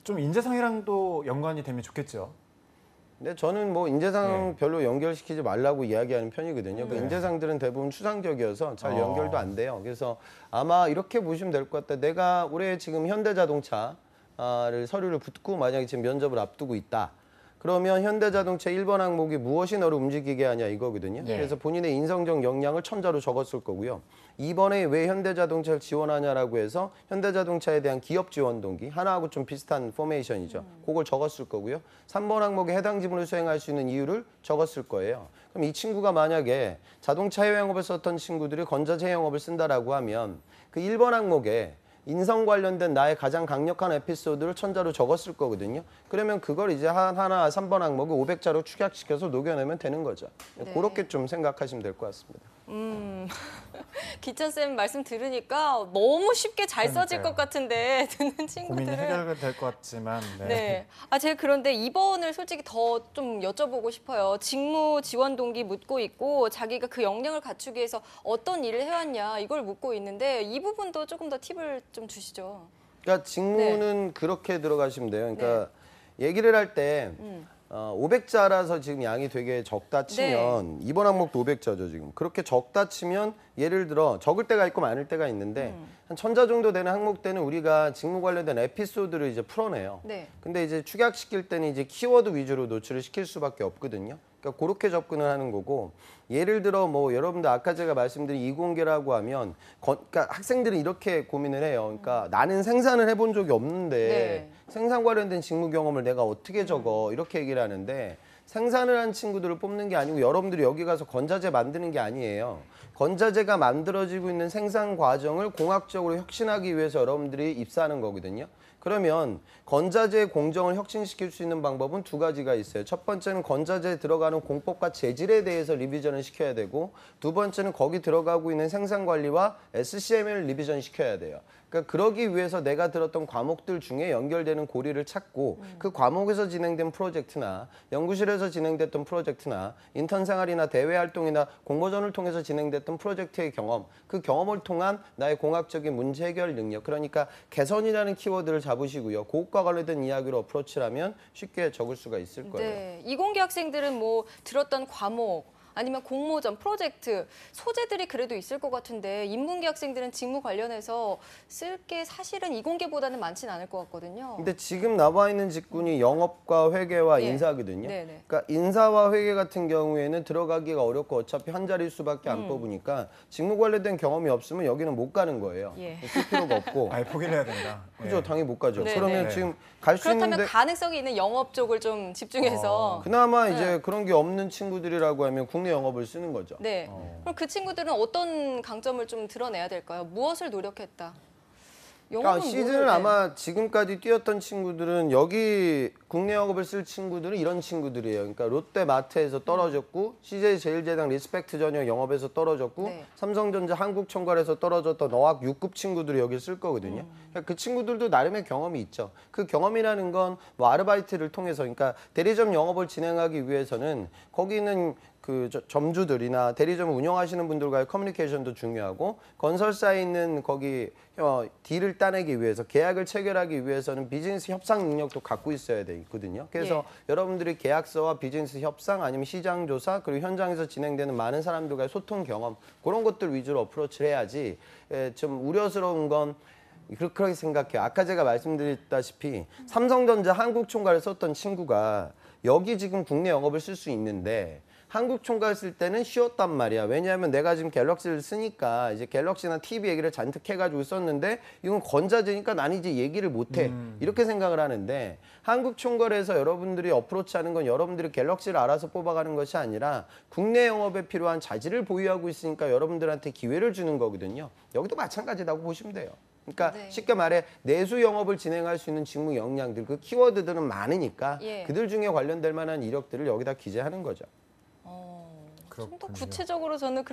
좀 인재상이랑도 연관이 되면 좋겠죠. 근데 저는 뭐 인재상 네. 별로 연결시키지 말라고 이야기하는 편이거든요. 그 네. 인재상들은 대부분 추상적이어서 잘 연결도 안 돼요. 그래서 아마 이렇게 보시면 될 것 같다. 내가 올해 지금 현대자동차를 서류를 붙고 만약에 지금 면접을 앞두고 있다. 그러면 현대자동차 1번 항목이 무엇이 너를 움직이게 하냐 이거거든요. 네. 그래서 본인의 인성적 역량을 천자로 적었을 거고요. 2번에 왜 현대자동차를 지원하냐라고 해서 현대자동차에 대한 기업 지원 동기, 하나하고 좀 비슷한 포메이션이죠. 그걸 적었을 거고요. 3번 항목에 해당 지문을 수행할 수 있는 이유를 적었을 거예요. 그럼 이 친구가 만약에 자동차 해외 영업을 썼던 친구들이 건자재 영업을 쓴다라고 하면 그 1번 항목에 인성 관련된 나의 가장 강력한 에피소드를 천자로 적었을 거거든요. 그러면 그걸 이제 하나 3번 항목에 500자로 축약시켜서 녹여내면 되는 거죠. 네. 그렇게 좀 생각하시면 될 것 같습니다. 기천쌤 말씀 들으니까 너무 쉽게 잘 써질 그러니까요. 것 같은데 듣는 고민이 친구들은 해결될 것 같지만 네. 제가 그런데 2번을 솔직히 더 좀 여쭤보고 싶어요. 직무 지원 동기 묻고 있고 자기가 그 역량을 갖추기 위해서 어떤 일을 해왔냐 이걸 묻고 있는데 이 부분도 조금 더 팁을 좀 주시죠. 그러니까 직무는 그렇게 들어가시면 돼요. 그러니까 얘기를 할 때 500자라서 지금 양이 되게 적다 치면 이번 항목도 500자죠 지금. 그렇게 적다 치면 예를 들어 적을 때가 있고 많을 때가 있는데 한 1000자 정도 되는 항목 때는 우리가 직무 관련된 에피소드를 이제 풀어내요. 네. 근데 이제 축약시킬 때는 이제 키워드 위주로 노출을 시킬 수밖에 없거든요. 그러니까 그렇게 접근을 하는 거고, 예를 들어 뭐 여러분들 아까 제가 말씀드린 이공계라고 하면 그러니까 학생들은 이렇게 고민을 해요. 그러니까 나는 생산을 해본 적이 없는데 네. 생산 관련된 직무 경험을 내가 어떻게 적어 이렇게 얘기를 하는데, 생산을 한 친구들을 뽑는 게 아니고 여러분들이 여기 가서 건자재 만드는 게 아니에요. 건자재가 만들어지고 있는 생산 과정을 공학적으로 혁신하기 위해서 여러분들이 입사하는 거거든요. 그러면 건자재 공정을 혁신시킬 수 있는 방법은 두 가지가 있어요. 첫 번째는 건자재에 들어가는 공법과 재질에 대해서 리비전을 시켜야 되고, 두 번째는 거기 들어가고 있는 생산 관리와 SCM을 리비전 시켜야 돼요. 그러니까 그러기 위해서 내가 들었던 과목들 중에 연결되는 고리를 찾고 그 과목에서 진행된 프로젝트나 연구실에서 진행됐던 프로젝트나 인턴 생활이나 대외 활동이나 공모전을 통해서 진행됐던 프로젝트의 경험, 그 경험을 통한 나의 공학적인 문제 해결 능력, 그러니까 개선이라는 키워드를 잡으시고요. 그것과 관련된 이야기로 어프로치를 하면 쉽게 적을 수가 있을 거예요. 네. 이공계 학생들은 뭐 들었던 과목 아니면 공모전, 프로젝트, 소재들이 그래도 있을 것 같은데 인문계 학생들은 직무 관련해서 쓸 게 사실은 이공계보다는 많지는 않을 것 같거든요. 근데 지금 나와 있는 직군이 영업과 회계와 예. 인사거든요. 네네. 그러니까 인사와 회계 같은 경우에는 들어가기가 어렵고 어차피 한 자리 수밖에 안 뽑으니까 직무 관련된 경험이 없으면 여기는 못 가는 거예요. 예. 쓸 필요가 없고. 아예 포기를 해야 된다. 그죠? 당연히 못 가죠. 네네. 그러면 네. 지금 갈 수 그렇다면 있는데 가능성이 있는 영업 쪽을 좀 집중해서 그나마 이제 그런 게 없는 친구들이라고 하면 국내 영업을 쓰는 거죠. 네. 그럼 그 친구들은 어떤 강점을 좀 드러내야 될까요? 무엇을 노력했다? 영업은 시즌을 모를 때. 아마 지금까지 뛰었던 친구들은 여기 국내 영업을 쓸 친구들은 이런 친구들이에요. 그러니까 롯데마트에서 떨어졌고 CJ 제일제당 리스펙트 전용 영업에서 떨어졌고 네. 삼성전자 한국총괄에서 떨어졌던 어학 6급 친구들이 여기 쓸 거거든요. 그러니까 그 친구들도 나름의 경험이 있죠. 그 경험이라는 건 뭐 아르바이트를 통해서 그러니까 대리점 영업을 진행하기 위해서는 거기는 그 점주들이나 대리점을 운영하시는 분들과의 커뮤니케이션도 중요하고 건설사에 있는 거기 딜을 따내기 위해서 계약을 체결하기 위해서는 비즈니스 협상 능력도 갖고 있어야 되거든요. 그래서 여러분들이 계약서와 비즈니스 협상 아니면 시장 조사 그리고 현장에서 진행되는 많은 사람들과의 소통 경험 그런 것들 위주로 어프로치를 해야지 좀 우려스러운 건 그렇게 생각해요. 아까 제가 말씀드렸다시피 삼성전자 한국총괄을 썼던 친구가 여기 지금 국내 영업을 쓸 수 있는데 한국 총괄 쓸 때는 쉬웠단 말이야. 왜냐하면 내가 지금 갤럭시를 쓰니까 이제 갤럭시나 TV 얘기를 잔뜩 해가지고 썼는데 이건 건자재니까 난 이제 얘기를 못해. 이렇게 생각을 하는데 한국 총괄에서 여러분들이 어프로치하는 건 여러분들이 갤럭시를 알아서 뽑아가는 것이 아니라 국내 영업에 필요한 자질을 보유하고 있으니까 여러분들한테 기회를 주는 거거든요. 여기도 마찬가지라고 보시면 돼요. 그러니까 네. 쉽게 말해 내수 영업을 진행할 수 있는 직무 역량들 그 키워드들은 많으니까 그들 중에 관련될 만한 이력들을 여기다 기재하는 거죠. 좀 더 그렇군요. 구체적으로 저는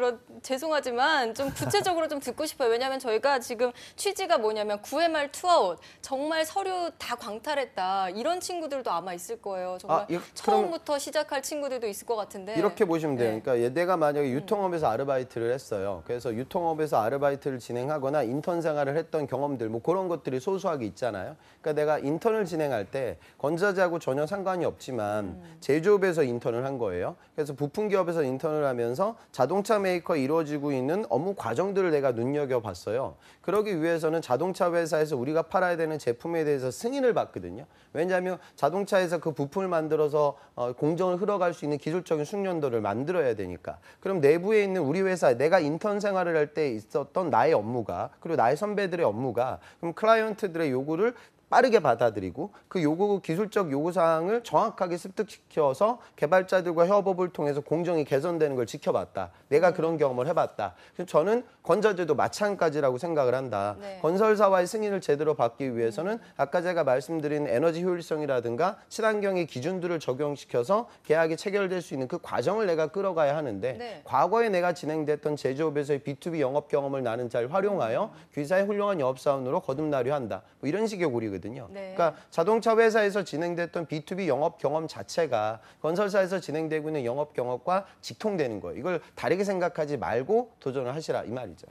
죄송하지만 좀 구체적으로 좀 듣고 싶어요. 왜냐하면 저희가 지금 취지가 뭐냐면 9회 말 투아웃 정말 서류 다 광탈했다 이런 친구들도 아마 있을 거예요. 정말 처음부터 시작할 친구들도 있을 것 같은데 이렇게 보시면 돼요. 네. 그러니까 내가 만약에 유통업에서 아르바이트를 했어요. 그래서 유통업에서 아르바이트를 진행하거나 인턴 생활을 했던 경험들 뭐 그런 것들이 소소하게 있잖아요. 그러니까 내가 인턴을 진행할 때 건자재하고 전혀 상관이 없지만 제조업에서 인턴을 한 거예요. 그래서 부품 기업에서 인턴을 하면서 자동차 메이커에 이루어지고 있는 업무 과정들을 내가 눈여겨봤어요. 그러기 위해서는 자동차 회사에서 우리가 팔아야 되는 제품에 대해서 승인을 받거든요. 왜냐하면 자동차에서 그 부품을 만들어서 공정을 흘러갈 수 있는 기술적인 숙련도를 만들어야 되니까. 그럼 내부에 있는 우리 회사에 내가 인턴 생활을 할 때 있었던 나의 업무가 그리고 나의 선배들의 업무가 그럼 클라이언트들의 요구를 빠르게 받아들이고 그 기술적 요구사항을 정확하게 습득시켜서 개발자들과 협업을 통해서 공정이 개선되는 걸 지켜봤다. 내가 그런 경험을 해봤다. 그래서 저는 건자재도 마찬가지라고 생각을 한다. 네. 건설사와의 승인을 제대로 받기 위해서는 아까 제가 말씀드린 에너지 효율성이라든가 친환경의 기준들을 적용시켜서 계약이 체결될 수 있는 그 과정을 내가 끌어가야 하는데 네. 과거에 내가 진행됐던 제조업에서의 B2B 영업 경험을 나는 잘 활용하여 귀사의 훌륭한 영업사원으로 거듭나려 한다. 뭐 이런 식의 고리거든요. 네. 그러니까 자동차 회사에서 진행됐던 B2B 영업 경험 자체가 건설사에서 진행되고 있는 영업 경험과 직통되는 거예요. 이걸 다르게 생각하지 말고 도전을 하시라 이 말이죠.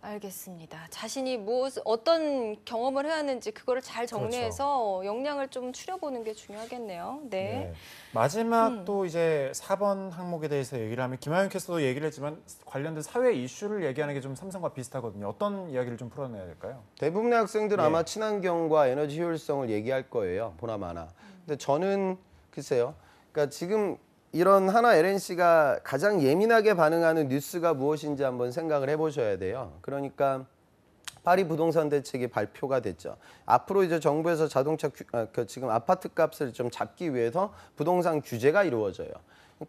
알겠습니다. 자신이 어떤 경험을 해야 하는지 그거를 잘 정리해서 역량을 좀 추려보는 게 중요하겠네요. 네. 네. 마지막 또 이제 4번 항목에 대해서 얘기를 하면 김하윤 캐스터도 얘기를 했지만 관련된 사회 이슈를 얘기하는 게 좀 삼성과 비슷하거든요. 어떤 이야기를 좀 풀어내야 될까요? 대부분의 학생들은 아마 친환경과 에너지 효율성을 얘기할 거예요. 보나마나. 근데 저는 글쎄요. 그러니까 지금 이런 하나 LNC가 가장 예민하게 반응하는 뉴스가 무엇인지 한번 생각을 해보셔야 돼요. 그러니까 파리 부동산 대책이 발표가 됐죠. 앞으로 이제 정부에서 자동차 지금 아파트 값을 좀 잡기 위해서 부동산 규제가 이루어져요.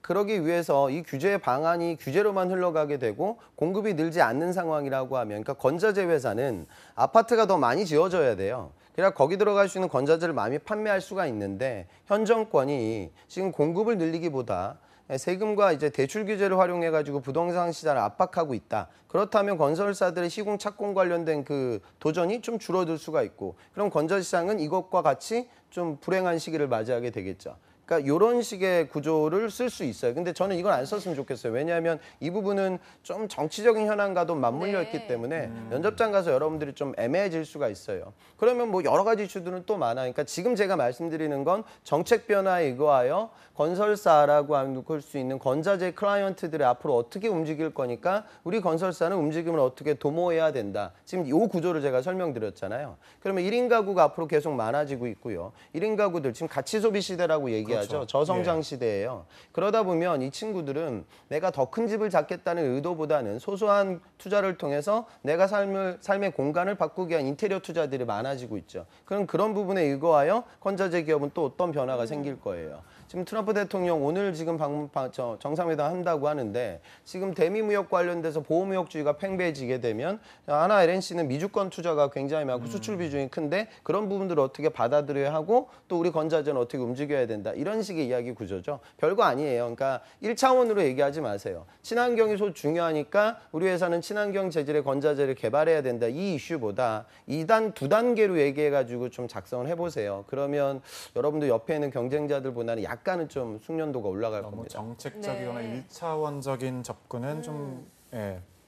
그러기 위해서 이 규제 방안이 규제로만 흘러가게 되고 공급이 늘지 않는 상황이라고 하면 그러니까 건자재 회사는 아파트가 더 많이 지어져야 돼요. 그래야 거기 들어갈 수 있는 건자재를 많이 판매할 수가 있는데 현 정권이 지금 공급을 늘리기보다 세금과 이제 대출 규제를 활용해 가지고 부동산 시장을 압박하고 있다. 그렇다면 건설사들의 시공 착공 관련된 그 도전이 좀 줄어들 수가 있고 그럼 건설 시장은 이것과 같이 좀 불행한 시기를 맞이하게 되겠죠. 그러니까 이런 식의 구조를 쓸 수 있어요. 근데 저는 이건 안 썼으면 좋겠어요. 왜냐하면 이 부분은 좀 정치적인 현안과도 맞물려 있기 때문에 면접장 가서 여러분들이 좀 애매해질 수가 있어요. 그러면 뭐 여러 가지 이슈들은 또 많아요. 그러니까 지금 제가 말씀드리는 건 정책 변화에 의거하여 건설사라고 할 수 있는 건자재 클라이언트들이 앞으로 어떻게 움직일 거니까 우리 건설사는 움직임을 어떻게 도모해야 된다. 지금 이 구조를 제가 설명드렸잖아요. 그러면 1인 가구가 앞으로 계속 많아지고 있고요. 1인 가구들 지금 가치 소비 시대라고 얘기하죠. 그렇죠. 저성장 시대예요. 그러다 보면 이 친구들은 내가 더 큰 집을 잡겠다는 의도보다는 소소한 투자를 통해서 내가 삶의 공간을 바꾸기 위한 인테리어 투자들이 많아지고 있죠. 그럼 그런 부분에 의거하여 건자재 기업은 또 어떤 변화가 생길 거예요. 지금 트럼프 대통령 오늘 지금 정상회담 한다고 하는데 지금 대미무역 관련돼서 보호무역주의가 팽배해지게 되면 하나 LNC는 미주권 투자가 굉장히 많고 수출 비중이 큰데 그런 부분들을 어떻게 받아들여야 하고 또 우리 건자재는 어떻게 움직여야 된다. 이런 식의 이야기 구조죠. 별거 아니에요. 그러니까 1차원으로 얘기하지 마세요. 친환경이 중요하니까 우리 회사는 친환경 재질의 건자재를 개발해야 된다. 이 이슈보다 2단, 2단계로 얘기해가지고 좀 작성을 해보세요. 그러면 여러분들 옆에 있는 경쟁자들보다는 약간은 좀 숙련도가 올라갈 너무 겁니다. 정책적이거나 네. 1차원적인 접근은 좀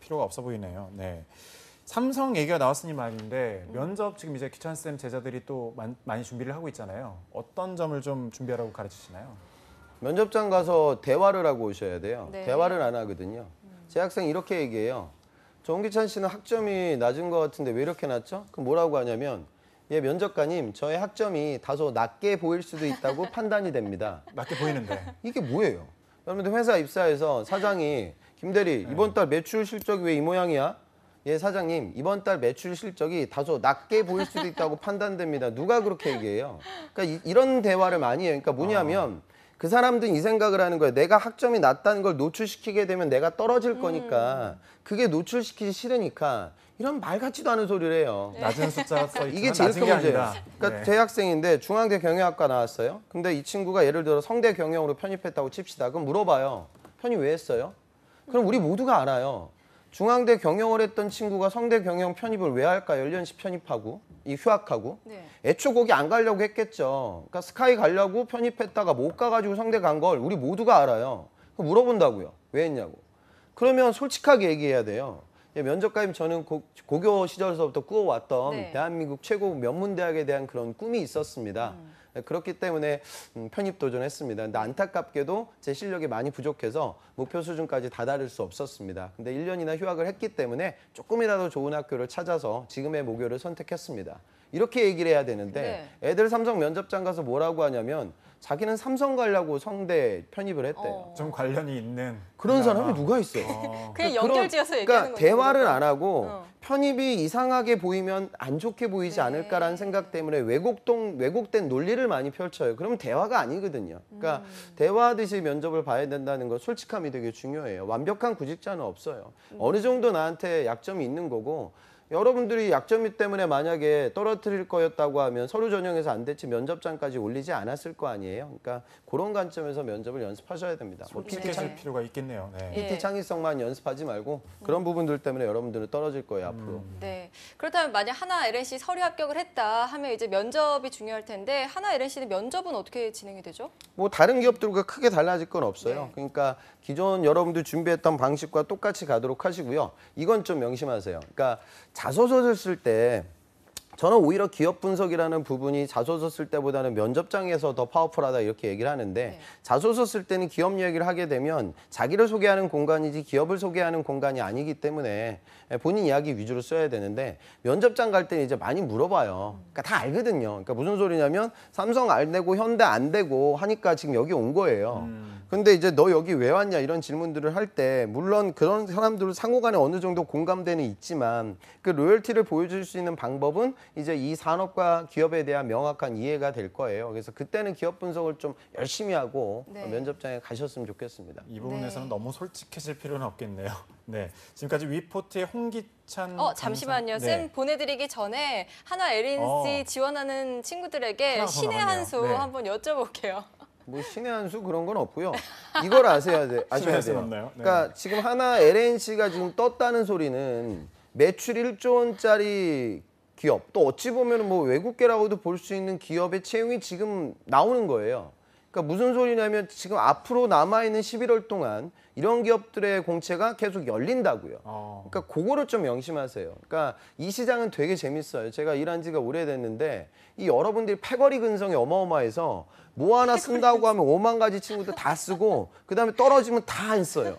필요가 없어 보이네요. 네. 삼성 얘기가 나왔으니 말인데 면접 지금 이제 기찬쌤 제자들이 또 많이 준비를 하고 있잖아요. 어떤 점을 좀 준비하라고 가르치시나요? 면접장 가서 대화를 하고 오셔야 돼요. 네. 대화를 안 하거든요. 제 학생이 이렇게 얘기해요. 정기찬 씨는 학점이 낮은 것 같은데 왜 이렇게 낮죠? 그럼 뭐라고 하냐면 예, 면접관님, 저의 학점이 다소 낮게 보일 수도 있다고 판단이 됩니다. 낮게 보이는데. 이게 뭐예요? 여러분들 회사 입사해서 사장이 김 대리 이번 달 매출 실적이 왜 이 모양이야? 예, 사장님 이번 달 매출 실적이 다소 낮게 보일 수도 있다고 판단됩니다. 누가 그렇게 얘기해요? 그러니까 이런 대화를 많이 해요. 그러니까 뭐냐면 그 사람들은 이 생각을 하는 거예요. 내가 학점이 낮다는 걸 노출시키게 되면 내가 떨어질 거니까 그게 노출시키기 싫으니까 이런 말 같지도 않은 소리를 해요. 낮은 숫자가 써 있지만 이게 제일 낮은 큰 게 문제예요. 아니다. 그러니까 네. 대학생인데 중앙대 경영학과 나왔어요. 근데 이 친구가 예를 들어 성대 경영으로 편입했다고 칩시다. 그럼 물어봐요. 편입 왜 했어요? 그럼 우리 모두가 알아요. 중앙대 경영을 했던 친구가 성대 경영 편입을 왜 할까요? 1년씩 편입하고 이 휴학하고 네. 애초 거기 안 가려고 했겠죠. 그러니까 스카이 가려고 편입했다가 못 가가지고 성대 간 걸 우리 모두가 알아요. 그럼 물어본다고요. 왜 했냐고. 그러면 솔직하게 얘기해야 돼요. 예, 면접관님 저는 고교 시절서부터 꾸어왔던 네. 대한민국 최고 명문대학에 대한 그런 꿈이 있었습니다. 그렇기 때문에 편입 도전했습니다. 근데 안타깝게도 제 실력이 많이 부족해서 목표 수준까지 다다를 수 없었습니다. 근데 1년이나 휴학을 했기 때문에 조금이라도 좋은 학교를 찾아서 지금의 모교를 선택했습니다. 이렇게 얘기를 해야 되는데 애들 삼성 면접장 가서 뭐라고 하냐면 자기는 삼성 가려고 성대 편입을 했대요. 좀 관련이 있는 그런 사람이 누가 있어요? 그냥 그런- 연결지어서 얘기하는 그러니까 거죠. 대화를 안 하고 어. 편입이 이상하게 보이면 안 좋게 보이지 네. 않을까라는 생각 때문에 왜곡된 논리를 많이 펼쳐요. 그러면 대화가 아니거든요. 그러니까 대화하듯이 면접을 봐야 된다는 거 솔직함이 되게 중요해요. 완벽한 구직자는 없어요. 어느 정도 나한테 약점이 있는 거고 여러분들이 약점이 때문에 만약에 떨어뜨릴 거였다고 하면 서류 전형에서 안 됐지 면접장까지 올리지 않았을 거 아니에요. 그러니까 그런 관점에서 면접을 연습하셔야 됩니다. 뭐 솔직해질 필요가 있겠네요. 네. 예. PT 창의성만 연습하지 말고 그런 부분들 때문에 여러분들은 떨어질 거예요 앞으로. 네. 그렇다면 만약 하나 LNC 서류 합격을 했다 하면 이제 면접이 중요할 텐데 하나 LNC는 면접은 어떻게 진행이 되죠? 뭐 다른 기업들과 크게 달라질 건 없어요. 네. 그러니까 기존 여러분들 준비했던 방식과 똑같이 가도록 하시고요. 이건 좀 명심하세요. 그러니까 자소서를 쓸 때 저는 오히려 기업 분석이라는 부분이 자소서 쓸 때보다는 면접장에서 더 파워풀하다 이렇게 얘기를 하는데 네. 자소서 쓸 때는 기업 얘기를 하게 되면 자기를 소개하는 공간이지 기업을 소개하는 공간이 아니기 때문에 본인 이야기 위주로 써야 되는데 면접장 갈 때는 이제 많이 물어봐요. 그러니까 다 알거든요. 그러니까 무슨 소리냐면 삼성 안 되고 현대 안 되고 하니까 지금 여기 온 거예요. 근데 이제 너 여기 왜 왔냐 이런 질문들을 할 때 물론 그런 사람들 상호간에 어느 정도 공감대는 있지만 그 로열티를 보여줄 수 있는 방법은 이제 이 산업과 기업에 대한 명확한 이해가 될 거예요. 그래서 그때는 기업 분석을 좀 열심히 하고 네. 면접장에 가셨으면 좋겠습니다. 이 부분에서는 네. 너무 솔직해질 필요는 없겠네요. 네, 지금까지 위포트의 홍기찬 잠시만요. 강사- 쌤 네. 보내드리기 전에 하나 LNC 지원하는 친구들에게 하나 더 신의 남았네요. 한 수 네. 한번 여쭤볼게요. 뭐 신의 한 수 그런 건 없고요. 이걸 아셔야 신의 한 수는 돼요. 없나요? 네. 그러니까 지금 하나 LNC가 지금 떴다는 소리는 매출 1조 원짜리 기업 또 어찌 보면 뭐 외국계라고도 볼 수 있는 기업의 채용이 지금 나오는 거예요. 그러니까 무슨 소리냐면 지금 앞으로 남아있는 11월 동안 이런 기업들의 공채가 계속 열린다고요. 그러니까 그거를 좀 명심하세요. 그러니까 이 시장은 되게 재밌어요. 제가 일한 지가 오래됐는데 이 여러분들이 패거리 근성이 어마어마해서 뭐 하나 쓴다고 하면 5만 가지 친구들 다 쓰고 그다음에 떨어지면 다 안 써요.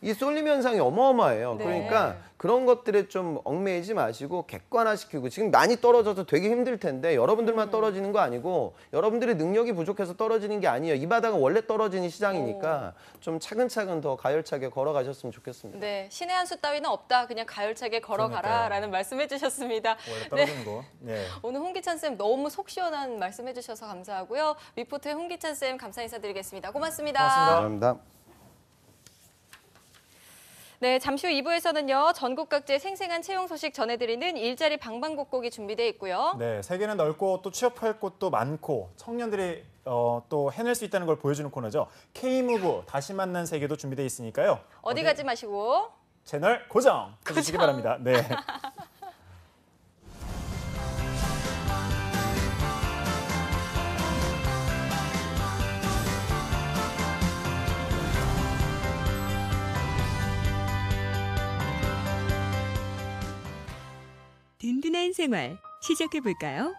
이 쏠림 현상이 어마어마해요. 네. 그러니까 그런 것들에 좀 얽매이지 마시고 객관화시키고 지금 많이 떨어져서 되게 힘들 텐데 여러분들만 떨어지는 거 아니고 여러분들의 능력이 부족해서 떨어지는 게 아니에요. 이 바닥은 원래 떨어지는 시장이니까 좀 차근차근 더 가열차게 걸어가셨으면 좋겠습니다. 네, 신의 한 수 따위는 없다. 그냥 가열차게 걸어가라라는 말씀해 주셨습니다. 원래 떨어지는 거. 네. 오늘 홍기찬 쌤 너무 속 시원한 말씀해 주셔서 감사하고요. 위포트의 홍기찬 쌤 감사 인사드리겠습니다. 고맙습니다. 고맙습니다. 감사합니다. 네, 잠시 후 2부에서는요. 전국 각지의 생생한 채용 소식 전해드리는 일자리 방방곡곡이 준비되어 있고요. 네, 세계는 넓고 또 취업할 곳도 많고 청년들이 또 해낼 수 있다는 걸 보여주는 코너죠. K무브 다시 만난 세계도 준비되어 있으니까요. 어디 가지 마시고 채널 고정 해주시기 바랍니다. 네. 든든한 생활 시작해 볼까요?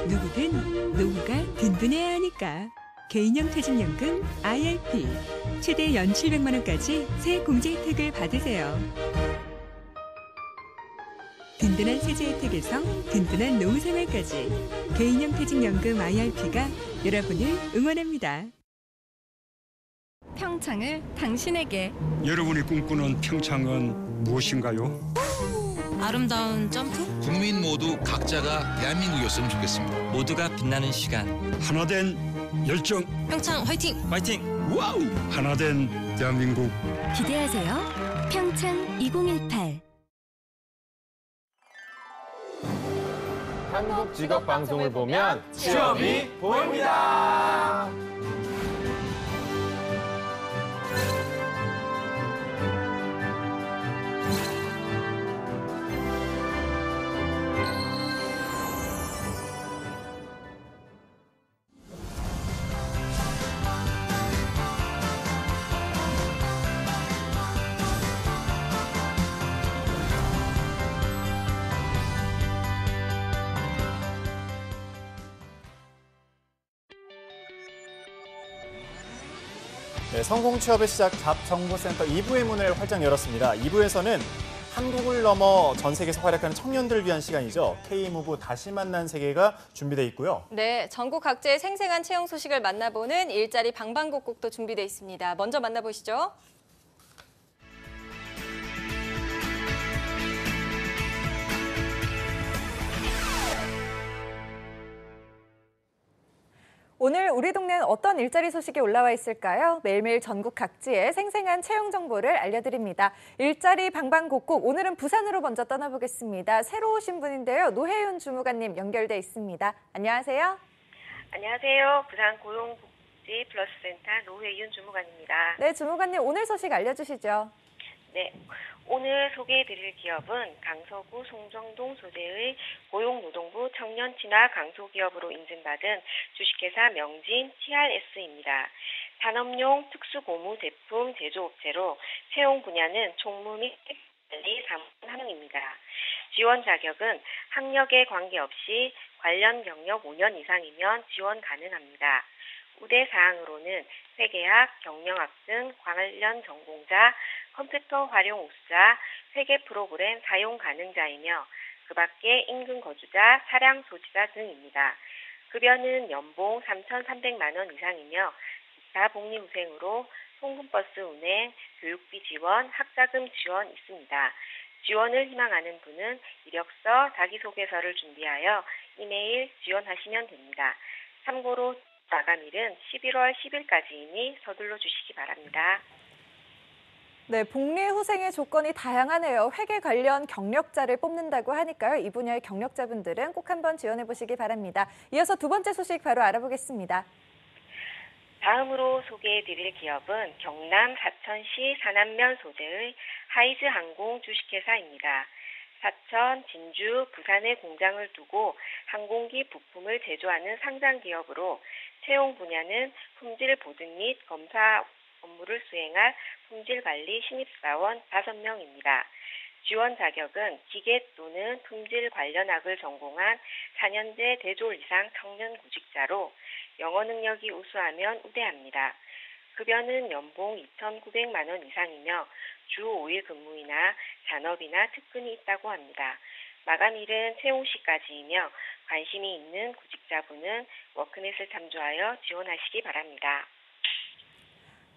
누구든 노후가 든든해야 하니까. 개인형 퇴직연금 IRP 최대 연 700만 원까지 새 공제 혜택을 받으세요. 든든한 세제 혜택에서 든든한 노후 생활까지 개인형 퇴직연금 IRP가 여러분을 응원합니다. 평창을 당신에게. 여러분이 꿈꾸는 평창은 무엇인가요? 아름다운 점프? 국민 모두 각자가 대한민국이었으면 좋겠습니다. 모두가 빛나는 시간. 하나된 열정, 평창 화이팅! 화이팅! 와우! 하나된 대한민국. 기대하세요. 평창 2018. 한국 직업 방송을 보면 취업이 보입니다. 네, 성공 취업의 시작 잡정보센터 2부의 문을 활짝 열었습니다. 2부에서는 한국을 넘어 전 세계에서 활약하는 청년들을 위한 시간이죠. K무브 다시 만난 세계가 준비되어 있고요. 네, 전국 각지의 생생한 채용 소식을 만나보는 일자리 방방곡곡도 준비되어 있습니다. 먼저 만나보시죠. 오늘 우리 동네는 어떤 일자리 소식이 올라와 있을까요? 매일매일 전국 각지의 생생한 채용 정보를 알려드립니다. 일자리 방방곡곡, 오늘은 부산으로 먼저 떠나보겠습니다. 새로 오신 분인데요. 노혜윤 주무관님 연결돼 있습니다. 안녕하세요. 안녕하세요. 부산 고용복지 플러스센터 노혜윤 주무관입니다. 네, 주무관님 오늘 소식 알려주시죠. 네, 오늘 소개해드릴 기업은 강서구 송정동 소재의 고용노동부 청년친화 강소기업으로 인증받은 주식회사 명진 TRS입니다. 산업용 특수고무 제품 제조업체로 채용 분야는 총무 및 관리 사무 하능입니다. 지원 자격은 학력에 관계없이 관련 경력 5년 이상이면 지원 가능합니다. 우대 사항으로는 회계학, 경영학 등 관련 전공자, 컴퓨터 활용 우수자, 회계 프로그램 사용 가능자이며 그 밖에 인근 거주자, 차량 소지자 등입니다. 급여는 연봉 3,300만 원 이상이며 기타 복리후생으로 통근버스 운행, 교육비 지원, 학자금 지원 있습니다. 지원을 희망하는 분은 이력서, 자기소개서를 준비하여 이메일 지원하시면 됩니다. 참고로 마감일은 11월 10일까지이니 서둘러 주시기 바랍니다. 네, 복리후생의 조건이 다양하네요. 회계 관련 경력자를 뽑는다고 하니까요. 이 분야의 경력자분들은 꼭 한번 지원해 보시기 바랍니다. 이어서 두 번째 소식 바로 알아보겠습니다. 다음으로 소개해드릴 기업은 경남 사천시 산안면 소재의 하이즈 항공 주식회사입니다. 사천, 진주, 부산에 공장을 두고 항공기 부품을 제조하는 상장 기업으로 채용 분야는 품질 보증 및 검사 업무를 수행할 품질관리 신입사원 5명입니다. 지원 자격은 기계 또는 품질 관련학을 전공한 4년제 대졸 이상 청년 구직자로 영어 능력이 우수하면 우대합니다. 급여는 연봉 2,900만 원 이상이며 주 5일 근무이나 잔업이나 특근이 있다고 합니다. 마감일은 채용 시까지이며 관심이 있는 구직자분은 워크넷을 참조하여 지원하시기 바랍니다.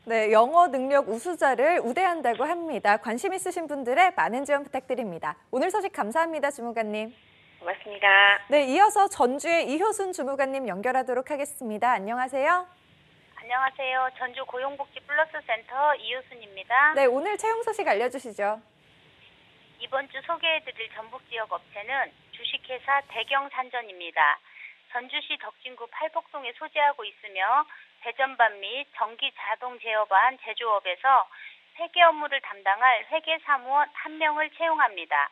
네, 영어 능력 우수자를 우대한다고 합니다. 관심 있으신 분들의 많은 지원 부탁드립니다. 오늘 소식 감사합니다, 주무관님. 고맙습니다. 네, 이어서 전주의 이효순 주무관님 연결하도록 하겠습니다. 안녕하세요. 안녕하세요. 전주 고용복지 플러스 센터 이효순입니다. 네, 오늘 채용 소식 알려주시죠. 이번 주 소개해드릴 전북 지역 업체는 주식회사 대경산전입니다. 전주시 덕진구 팔복동에 소재하고 있으며 배전반 및 전기 자동 제어반 제조업에서 회계 업무를 담당할 회계 사무원 1명을 채용합니다.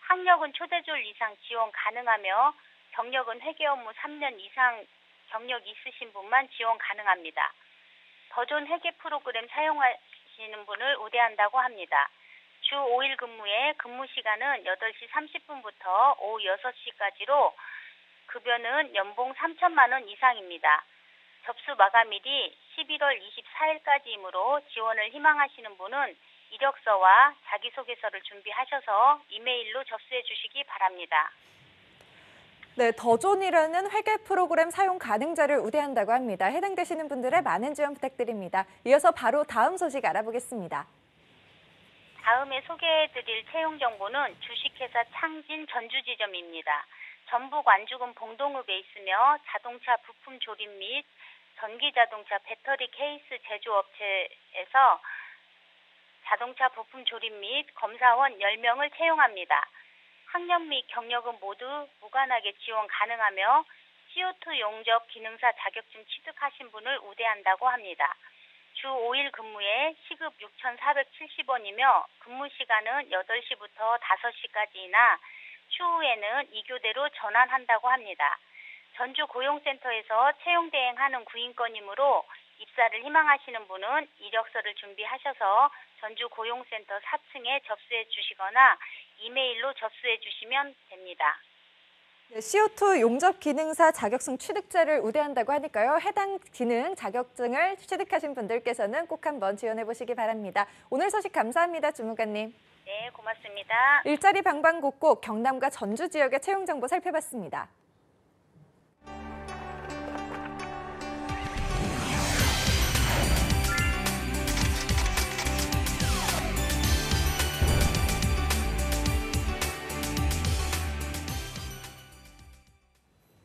학력은 초대졸 이상 지원 가능하며 경력은 회계 업무 3년 이상 경력 있으신 분만 지원 가능합니다. 더 좋은 회계 프로그램 사용하시는 분을 우대한다고 합니다. 주 5일 근무에 근무 시간은 8시 30분부터 오후 6시까지로 급여는 연봉 3천만 원 이상입니다. 접수 마감일이 11월 24일까지이므로 지원을 희망하시는 분은 이력서와 자기소개서를 준비하셔서 이메일로 접수해 주시기 바랍니다. 네, 더존이라는 회계 프로그램 사용 가능자를 우대한다고 합니다. 해당되시는 분들의 많은 지원 부탁드립니다. 이어서 바로 다음 소식 알아보겠습니다. 다음에 소개해드릴 채용 정보는 주식회사 창진 전주지점입니다. 전북 완주군 봉동읍에 있으며 자동차 부품 조립 및 전기자동차 배터리 케이스 제조업체에서 자동차 부품 조립 및 검사원 10명을 채용합니다. 학력 및 경력은 모두 무관하게 지원 가능하며 CO2 용접 기능사 자격증 취득하신 분을 우대한다고 합니다. 주 5일 근무에 시급 6,470원이며 근무 시간은 8시부터 5시까지이나 추후에는 2교대로 전환한다고 합니다. 전주 고용센터에서 채용 대행하는 구인건이므로 입사를 희망하시는 분은 이력서를 준비하셔서 전주 고용센터 4층에 접수해 주시거나 이메일로 접수해 주시면 됩니다. 네, CO2 용접 기능사 자격증 취득자를 우대한다고 하니까요. 해당 기능 자격증을 취득하신 분들께서는 꼭 한번 지원해 보시기 바랍니다. 오늘 소식 감사합니다, 주무관님. 네, 고맙습니다. 일자리 방방곡곡 경남과 전주 지역의 채용 정보 살펴봤습니다.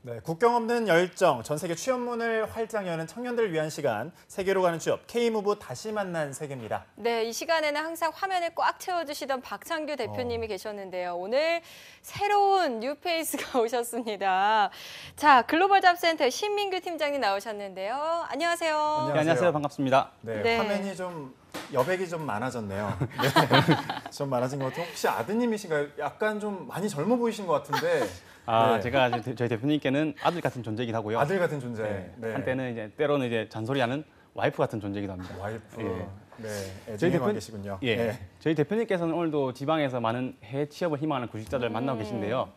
네, 국경 없는 열정, 전 세계 취업문을 활짝 여는 청년들을 위한 시간, 세계로 가는 취업, K무브 다시 만난 세계입니다. 네, 이 시간에는 항상 화면을 꽉 채워주시던 박창규 대표님이 계셨는데요. 오늘 새로운 뉴페이스가 오셨습니다. 자, 글로벌 잡센터 신민규 팀장님 나오셨는데요. 안녕하세요. 네, 안녕하세요. 반갑습니다. 네, 네. 화면이 좀 여백이 좀 많아졌네요. 네, 좀 많아진 것 같아요. 혹시 아드님이신가요? 약간 좀 많이 젊어 보이신 것 같은데. 네. 제가 저희 대표님께는 아들 같은 존재이기도 하고요. 아들 같은 존재. 네. 네. 한때는 이제 때로는 이제 잔소리하는 와이프 같은 존재이기도 합니다. 와이프. 예. 네. 저희 애정이 계시군요. 예. 네. 저희 대표님께서는 오늘도 지방에서 많은 해외 취업을 희망하는 구직자들 만나고 계신데요.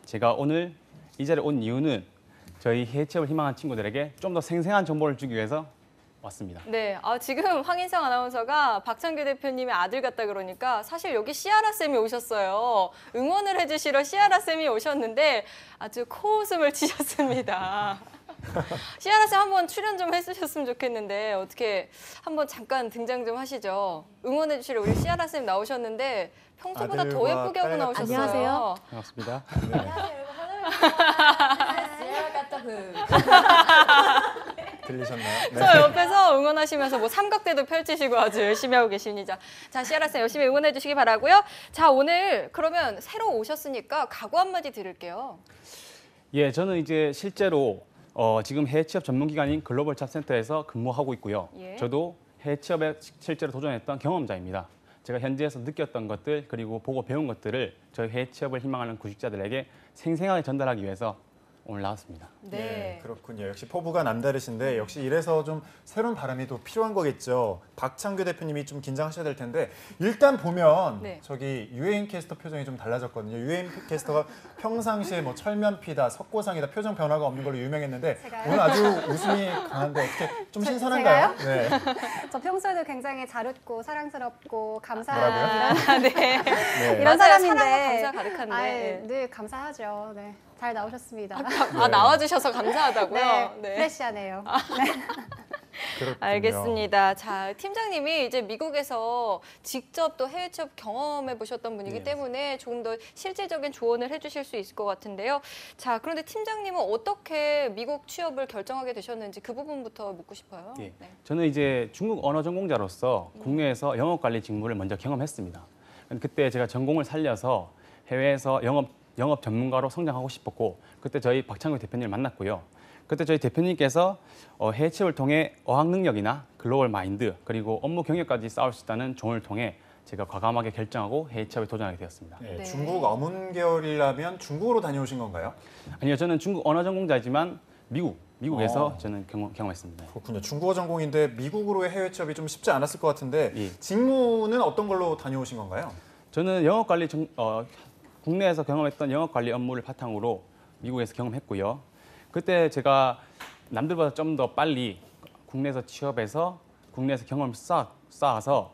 제가 오늘 이 자리에 온 이유는 저희 해외 취업을 희망하는 친구들에게 좀 더 생생한 정보를 주기 위해서 왔습니다. 네, 지금 황인성 아나운서가 박창규 대표님의 아들 같다 그러니까 사실 여기 시아라 쌤이 오셨어요. 응원을 해주시러 시아라 쌤이 오셨는데 아주 코웃음을 치셨습니다. 시아라 쌤 한번 출연 좀 해주셨으면 좋겠는데 어떻게 한번 잠깐 등장 좀 하시죠. 응원해 주시러 우리 시아라 쌤 나오셨는데 평소보다 더 예쁘게 하고 나오셨어요. 안녕하세요. 반갑습니다. 네. 시아라 같다 들리셨나요? 네. 저 옆에서 응원하시면서 뭐 삼각대도 펼치시고 아주 열심히 하고 계십니다. 자, 시아라 쌤 열심히 응원해 주시기 바라고요. 자, 오늘 그러면 새로 오셨으니까 각오 한마디 드릴게요. 예, 저는 이제 실제로 지금 해외 취업 전문기관인 글로벌 잡센터에서 근무하고 있고요. 예. 저도 해외 취업에 실제로 도전했던 경험자입니다. 제가 현지에서 느꼈던 것들 그리고 보고 배운 것들을 저희 해외 취업을 희망하는 구직자들에게 생생하게 전달하기 위해서 오늘 나왔습니다. 네. 그렇군요. 역시 포부가 남다르신데 역시 이래서 좀 새로운 바람이 또 필요한 거겠죠. 박창규 대표님이 좀 긴장하셔야 될 텐데 일단 보면 네. 저기 유해인 캐스터 표정이 좀 달라졌거든요. 유해인 캐스터가 평상시에 뭐 철면피다, 석고상이다 표정 변화가 없는 걸로 유명했는데 제가요? 오늘 아주 웃음이 강한데 어떻게 좀 신선한가요? 제가요? 네. 저 평소에도 굉장히 잘 웃고 사랑스럽고 뭐라고요? 네. 네. 이런 맞아요. 사람인데 사랑과 감사 가득한데. 아이, 늘 감사하죠. 네, 잘 나오셨습니다. 나와주셔서 감사하다고요? 네, 프레시하네요. 그렇군요. 알겠습니다. 자, 팀장님이 이제 미국에서 직접 또 해외 취업 경험해 보셨던 분이기 네. 때문에 조금 더 실질적인 조언을 해주실 수 있을 것 같은데요. 자, 그런데 팀장님은 어떻게 미국 취업을 결정하게 되셨는지 그 부분부터 묻고 싶어요. 예. 네. 저는 이제 중국 언어 전공자로서 국내에서 영업 관리 직무를 먼저 경험했습니다. 그때 제가 전공을 살려서 해외에서 영업 전문가로 성장하고 싶었고 그때 저희 박창규 대표님을 만났고요. 그때 저희 대표님께서 해외 취업을 통해 어학 능력이나 글로벌 마인드 그리고 업무 경력까지 쌓을 수 있다는 조언을 통해 제가 과감하게 결정하고 해외 취업에 도전하게 되었습니다. 네, 네. 중국 어문 계열이라면 중국으로 다녀오신 건가요? 아니요, 저는 중국 언어 전공자이지만 미국에서 저는 경험했습니다. 그렇군요. 중국어 전공인데 미국으로의 해외 취업이 좀 쉽지 않았을 것 같은데 예. 직무는 어떤 걸로 다녀오신 건가요? 저는 영업 관리 국내에서 경험했던 영업 관리 업무를 바탕으로 미국에서 경험했고요. 그때 제가 남들보다 좀 더 빨리 국내에서 취업해서 국내에서 경험을 쌓아서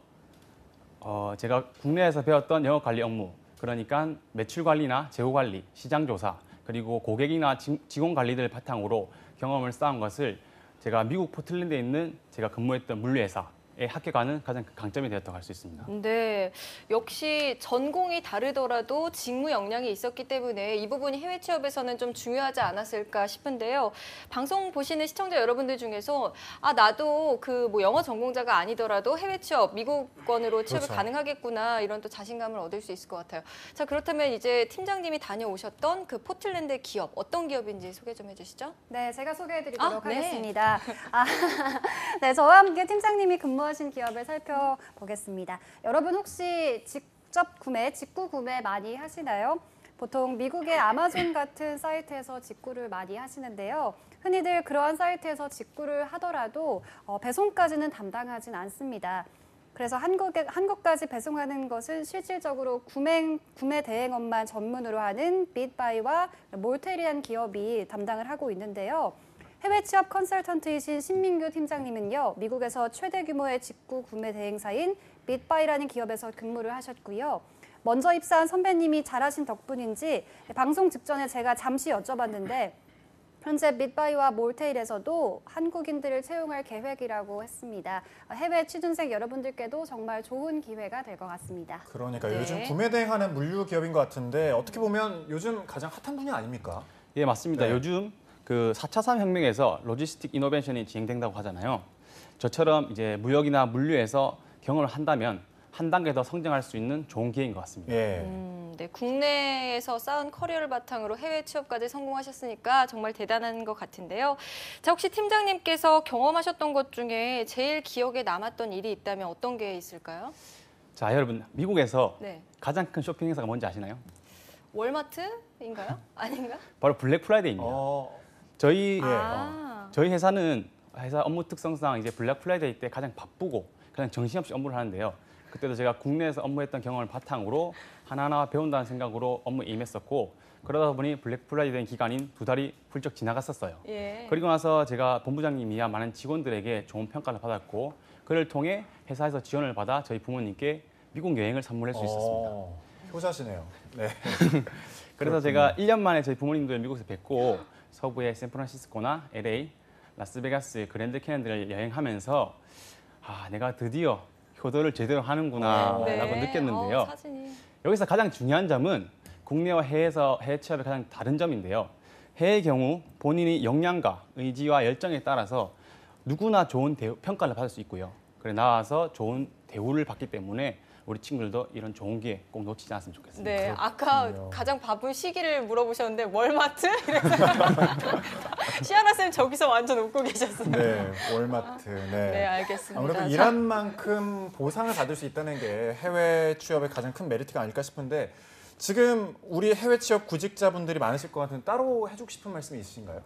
제가 국내에서 배웠던 영업 관리 업무, 그러니까 매출 관리나 재고 관리, 시장 조사, 그리고 고객이나 직원 관리들 바탕으로 경험을 쌓은 것을 제가 미국 포틀랜드에 있는 제가 근무했던 물류회사에 합격하는 가장 큰 강점이 되었다고 할 수 있습니다. 네, 역시 전공이 다르더라도 직무 역량이 있었기 때문에 이 부분이 해외 취업에서는 좀 중요하지 않았을까 싶은데요. 방송 보시는 시청자 여러분들 중에서 나도 그 뭐 영어 전공자가 아니더라도 해외 취업, 미국권으로 취업이 그렇죠. 가능하겠구나 이런 또 자신감을 얻을 수 있을 것 같아요. 자, 그렇다면 이제 팀장님이 다녀오셨던 그 포틀랜드 기업 어떤 기업인지 소개 좀 해주시죠. 네, 제가 소개해드리도록 네. 하겠습니다. 네, 저와 함께 팀장님이 근무하신 기업을 살펴보겠습니다. 여러분 혹시 직구 구매 많이 하시나요? 보통 미국의 아마존 같은 사이트에서 직구를 많이 하시는데요. 흔히들 그러한 사이트에서 직구를 하더라도 배송까지는 담당하진 않습니다. 그래서 한국까지 배송하는 것은 실질적으로 구매 대행업만 전문으로 하는 빗바이와 몰테리안 기업이 담당을 하고 있는데요. 해외 취업 컨설턴트이신 신민규 팀장님은요, 미국에서 최대 규모의 직구 구매 대행사인 빗바이라는 기업에서 근무를 하셨고요. 먼저 입사한 선배님이 잘하신 덕분인지 방송 직전에 제가 잠시 여쭤봤는데 현재 빗바이와 몰테일에서도 한국인들을 채용할 계획이라고 했습니다. 해외 취준생 여러분들께도 정말 좋은 기회가 될 것 같습니다. 그러니까 네. 요즘 구매 대행하는 물류 기업인 것 같은데 어떻게 보면 요즘 가장 핫한 분야 아닙니까? 예, 맞습니다. 네. 요즘 그 4차 산업혁명에서 로지스틱 이노베이션이 진행된다고 하잖아요. 저처럼 이제 무역이나 물류에서 경험을 한다면 한 단계 더 성장할 수 있는 좋은 기회인 것 같습니다. 예. 네, 국내에서 쌓은 커리어를 바탕으로 해외 취업까지 성공하셨으니까 정말 대단한 것 같은데요. 자, 혹시 팀장님께서 경험하셨던 것 중에 제일 기억에 남았던 일이 있다면 어떤 게 있을까요? 자, 여러분, 미국에서 네. 가장 큰 쇼핑 행사가 뭔지 아시나요? 월마트인가요? 아닌가? 바로 블랙 프라이데이입니다. 저희 회사는 회사 업무 특성상 이제 블랙 프라이데이 때 가장 바쁘고 가장 정신없이 업무를 하는데요. 그때도 제가 국내에서 업무했던 경험을 바탕으로 하나하나 배운다는 생각으로 업무에 임했었고, 그러다 보니 블랙 프라이데이 기간인 2달이 훌쩍 지나갔었어요. 예. 그리고 나서 제가 본부장님이야 많은 직원들에게 좋은 평가를 받았고, 그를 통해 회사에서 지원을 받아 저희 부모님께 미국 여행을 선물할 수 있었습니다. 효자시네요. 네. 그래서 제가 1년 만에 저희 부모님들 미국에서 뵙고 서부의 샌프란시스코나 LA, 라스베가스, 그랜드 캐니언을 여행하면서 내가 드디어 효도를 제대로 하는구나 라고 느꼈는데요. 여기서 가장 중요한 점은 국내와 해외 취업의 가장 다른 점인데요. 해외의 경우 본인이 역량과 의지와 열정에 따라서 누구나 좋은 평가를 받을 수 있고요. 그래 나와서 좋은 대우를 받기 때문에 우리 친구들도 이런 좋은 기회 꼭 놓치지 않았으면 좋겠습니다. 네, 아까 가장 바쁜 시기를 물어보셨는데 월마트? 이래서 시아나 쌤 저기서 완전 웃고 계셨어요. 네, 월마트. 네, 네, 알겠습니다. 아무래도 일한 만큼 보상을 받을 수 있다는 게 해외 취업의 가장 큰 메리트가 아닐까 싶은데 지금 우리 해외 취업 구직자분들이 많으실 것 같은데 따로 해주고 싶은 말씀이 있으신가요?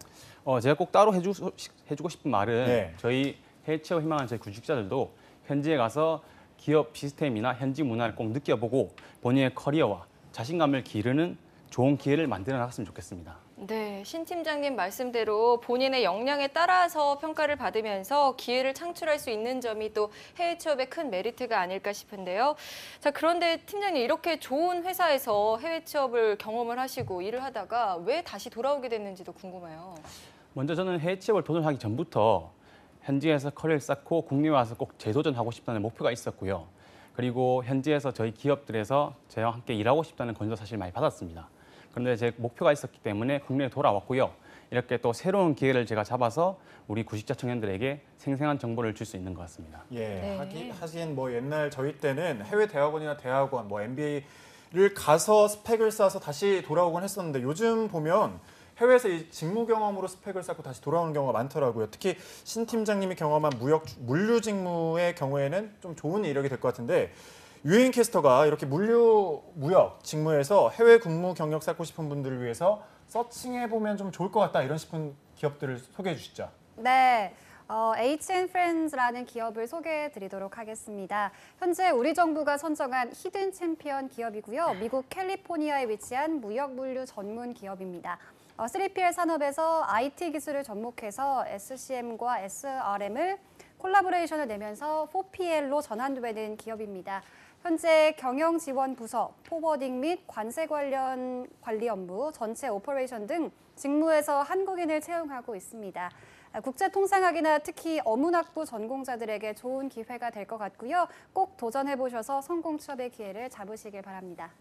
제가 꼭 따로 해주고 싶은 말은 네. 저희 해외 취업 희망하는 저희 구직자들도 현지에 가서 기업 시스템이나 현지 문화를 꼭 느껴보고 본인의 커리어와 자신감을 기르는 좋은 기회를 만들어 나갔으면 좋겠습니다. 네, 신 팀장님 말씀대로 본인의 역량에 따라서 평가를 받으면서 기회를 창출할 수 있는 점이 또 해외 취업의 큰 메리트가 아닐까 싶은데요. 자, 그런데 팀장님 이렇게 좋은 회사에서 해외 취업을 경험을 하시고 일을 하다가 왜 다시 돌아오게 됐는지도 궁금해요. 먼저 저는 해외 취업을 도전하기 전부터 현지에서 커리어를 쌓고 국내에 와서 꼭 재도전하고 싶다는 목표가 있었고요. 그리고 현지에서 저희 기업들에서 저와 함께 일하고 싶다는 권유도 사실 많이 받았습니다. 그런데 제 목표가 있었기 때문에 국내에 돌아왔고요. 이렇게 또 새로운 기회를 제가 잡아서 우리 구직자 청년들에게 생생한 정보를 줄 수 있는 것 같습니다. 예, 네. 하긴 뭐 옛날 저희 때는 해외 대학원이나 대학원, 뭐 MBA를 가서 스펙을 쌓아서 다시 돌아오곤 했었는데 요즘 보면 해외에서 이 직무 경험으로 스펙을 쌓고 다시 돌아오는 경우가 많더라고요. 특히 신 팀장님이 경험한 물류 직무의 경우에는 좀 좋은 이력이 될 것 같은데 유해인 캐스터가 이렇게 무역 직무에서 해외 근무 경력 쌓고 싶은 분들을 위해서 서칭해보면 좀 좋을 것 같다 이런 싶은 기업들을 소개해 주시죠. 네. H&Friends라는 기업을 소개해 드리도록 하겠습니다. 현재 우리 정부가 선정한 히든 챔피언 기업이고요. 미국 캘리포니아에 위치한 무역 물류 전문 기업입니다. 3PL 산업에서 IT 기술을 접목해서 SCM과 SRM을 콜라보레이션을 내면서 4PL로 전환되는 기업입니다. 현재 경영 지원 부서, 포워딩 및 관세 관련 관리 업무, 전체 오퍼레이션 등 직무에서 한국인을 채용하고 있습니다. 국제통상학이나 특히 어문학부 전공자들에게 좋은 기회가 될 것 같고요. 꼭 도전해보셔서 성공 취업의 기회를 잡으시길 바랍니다.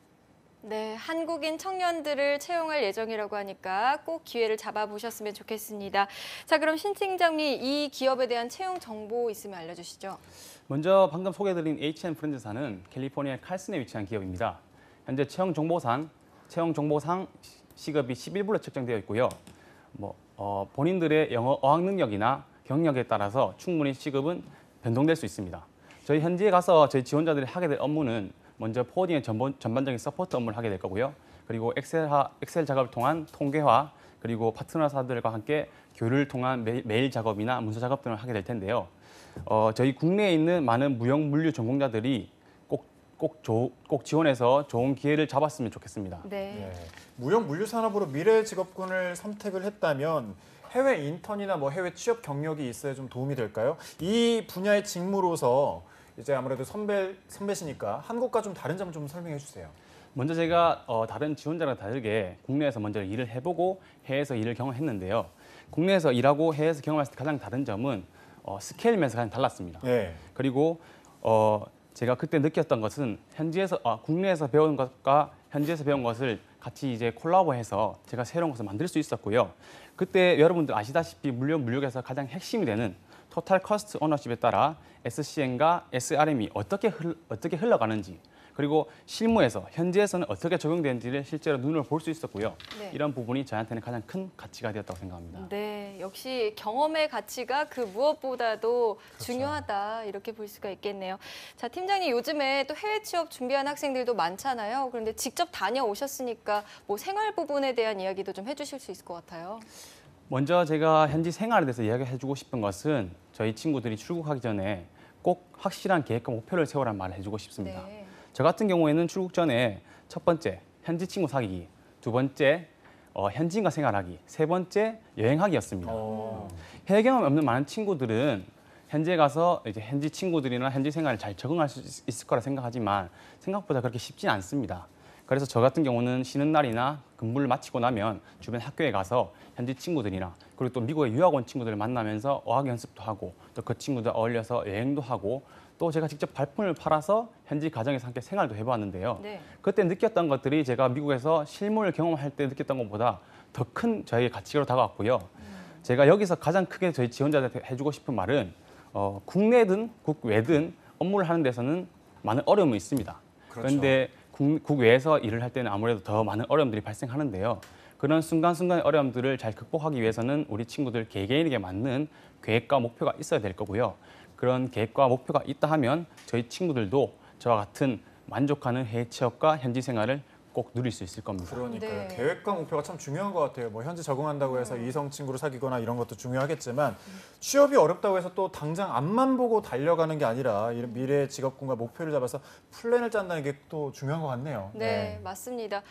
네, 한국인 청년들을 채용할 예정이라고 하니까 꼭 기회를 잡아보셨으면 좋겠습니다. 자, 그럼 신 팀장님 이 기업에 대한 채용 정보 있으면 알려주시죠. 먼저 방금 소개해드린 H&Friends사는 캘리포니아 칼슨에 위치한 기업입니다. 현재 채용 정보상 시급이 11불로 책정되어 있고요. 본인들의 영어 어학 능력이나 경력에 따라서 충분히 시급은 변동될 수 있습니다. 저희 현지에 가서 저희 지원자들이 하게 될 업무는 먼저 포워딩의 전반적인 서포트 업무를 하게 될 거고요. 그리고 엑셀 작업을 통한 통계화, 그리고 파트너사들과 함께 교류를 통한 메일 작업이나 문서 작업 등을 하게 될 텐데요. 저희 국내에 있는 많은 무역 물류 전공자들이 꼭 지원해서 좋은 기회를 잡았으면 좋겠습니다. 네. 무역 물류 산업으로 미래 직업군을 선택을 했다면 해외 인턴이나 뭐 해외 취업 경력이 있어야 좀 도움이 될까요? 이 분야의 직무로서 이제 아무래도 선배시니까 한국과 좀 다른 점 좀 설명해 주세요. 먼저 제가 다른 지원자랑 다르게 국내에서 먼저 일을 해보고 해외에서 일을 경험했는데요. 국내에서 일하고 해외에서 경험했을 때 가장 다른 점은 스케일 면에서 가장 달랐습니다. 네. 그리고 제가 그때 느꼈던 것은 국내에서 배운 것과 현지에서 배운 것을 같이 이제 콜라보해서 제가 새로운 것을 만들 수 있었고요. 그때 여러분들 아시다시피 물류에서 가장 핵심이 되는 토탈 커스트 오너십에 따라 SCM과 SRM이 어떻게 흘러가는지, 그리고 실무에서 현지에서는 어떻게 적용되는지를 실제로 눈으로 볼 수 있었고요. 네. 이런 부분이 저한테는 가장 큰 가치가 되었다고 생각합니다. 네, 역시 경험의 가치가 그 무엇보다도 중요하다 이렇게 볼 수가 있겠네요. 자, 팀장님 요즘에 또 해외 취업 준비하는 학생들도 많잖아요. 그런데 직접 다녀오셨으니까 뭐 생활 부분에 대한 이야기도 좀 해주실 수 있을 것 같아요. 먼저 제가 현지 생활에 대해서 이야기해주고 싶은 것은 저희 친구들이 출국하기 전에 꼭 확실한 계획과 목표를 세우라는 말을 해주고 싶습니다. 네. 저 같은 경우에는 출국 전에 첫 번째, 현지 친구 사귀기, 두 번째, 현지인과 생활하기, 세 번째, 여행하기였습니다. 해외 경험이 없는 많은 친구들은 현지에 가서 이제 현지 친구들이나 현지 생활에 잘 적응할 수 있을 거라 생각하지만 생각보다 그렇게 쉽지 않습니다. 그래서 저 같은 경우는 쉬는 날이나 근무를 마치고 나면 주변 학교에 가서 현지 친구들이나 그리고 또 미국에 유학 온 친구들을 만나면서 어학 연습도 하고 또 그 친구들 어울려서 여행도 하고 또 제가 직접 발품을 팔아서 현지 가정에서 함께 생활도 해보았는데요. 네. 그때 느꼈던 것들이 제가 미국에서 실무를 경험할 때 느꼈던 것보다 더 큰 저희의 가치로 다가왔고요. 제가 여기서 가장 크게 저희 지원자들한테 해주고 싶은 말은 국내든 국외든 업무를 하는 데서는 많은 어려움은 있습니다. 그렇죠. 그런데 국외에서 일을 할 때는 아무래도 더 많은 어려움들이 발생하는데요. 그런 순간순간의 어려움들을 잘 극복하기 위해서는 우리 친구들 개개인에게 맞는 계획과 목표가 있어야 될 거고요. 그런 계획과 목표가 있다 하면 저희 친구들도 저와 같은 만족하는 해외 취업과 현지 생활을 꼭 누릴 수 있을 겁니다. 그러니까요. 계획과 목표가 참 중요한 것 같아요. 뭐 현지 적응한다고 해서 이성 친구를 사귀거나 이런 것도 중요하겠지만 취업이 어렵다고 해서 또 당장 앞만 보고 달려가는 게 아니라 이런 미래의 직업군과 목표를 잡아서 플랜을 짠다는 게 또 중요한 것 같네요. 네, 맞습니다.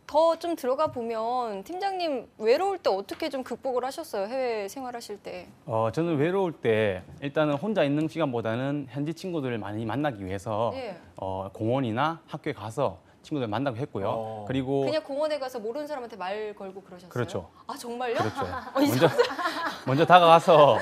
더 좀 들어가 보면 팀장님 외로울 때 어떻게 좀 극복을 하셨어요? 해외 생활하실 때. 저는 외로울 때 일단은 혼자 있는 시간보다는 현지 친구들을 많이 만나기 위해서 공원이나 학교에 가서 친구들 만나고 했고요. 그리고 그냥 공원에 가서 모르는 사람한테 말 걸고 그러셨어요? 그렇죠. 아 정말요? 그렇죠. 먼저 다가가서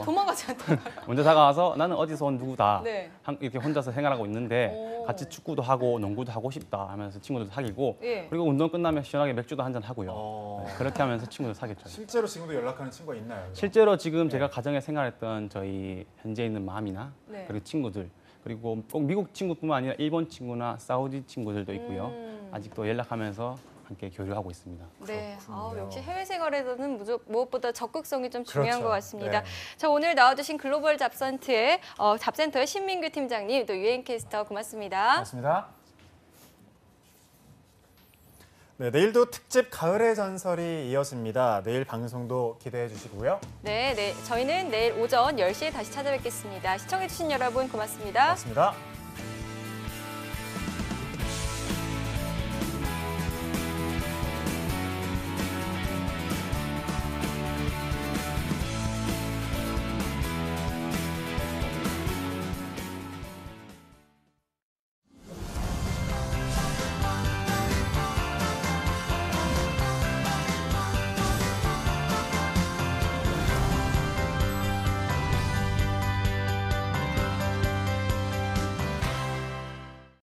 도망가지 않다. 먼저 다가가서 나는 어디서 온 누구다. 네. 이렇게 혼자서 생활하고 있는데 같이 축구도 하고 농구도 하고 싶다 하면서 친구들도 사귀고 그리고 운동 끝나면 시원하게 맥주도 한잔 하고요. 그렇게 하면서 친구들 사귀었죠. 실제로 지금도 연락하는 친구가 있나요? 실제로 지금 제가 가정에 생활했던 저희 현재 있는 맘이나 그리고 친구들 그리고 꼭 미국 친구뿐만 아니라 일본 친구나 사우디 친구들도 있고요. 아직도 연락하면서 함께 교류하고 있습니다. 네, 역시 해외 생활에서는 무엇보다 적극성이 좀 중요한 그렇죠. 것 같습니다. 네. 자, 오늘 나와주신 글로벌 잡센터의 신민규 팀장님, 또 유엔캐스터 고맙습니다. 고맙습니다. 네, 내일도 특집 가을의 전설이 이어집니다. 내일 방송도 기대해 주시고요. 네, 저희는 내일 오전 10시에 다시 찾아뵙겠습니다. 시청해주신 여러분 고맙습니다. 고맙습니다.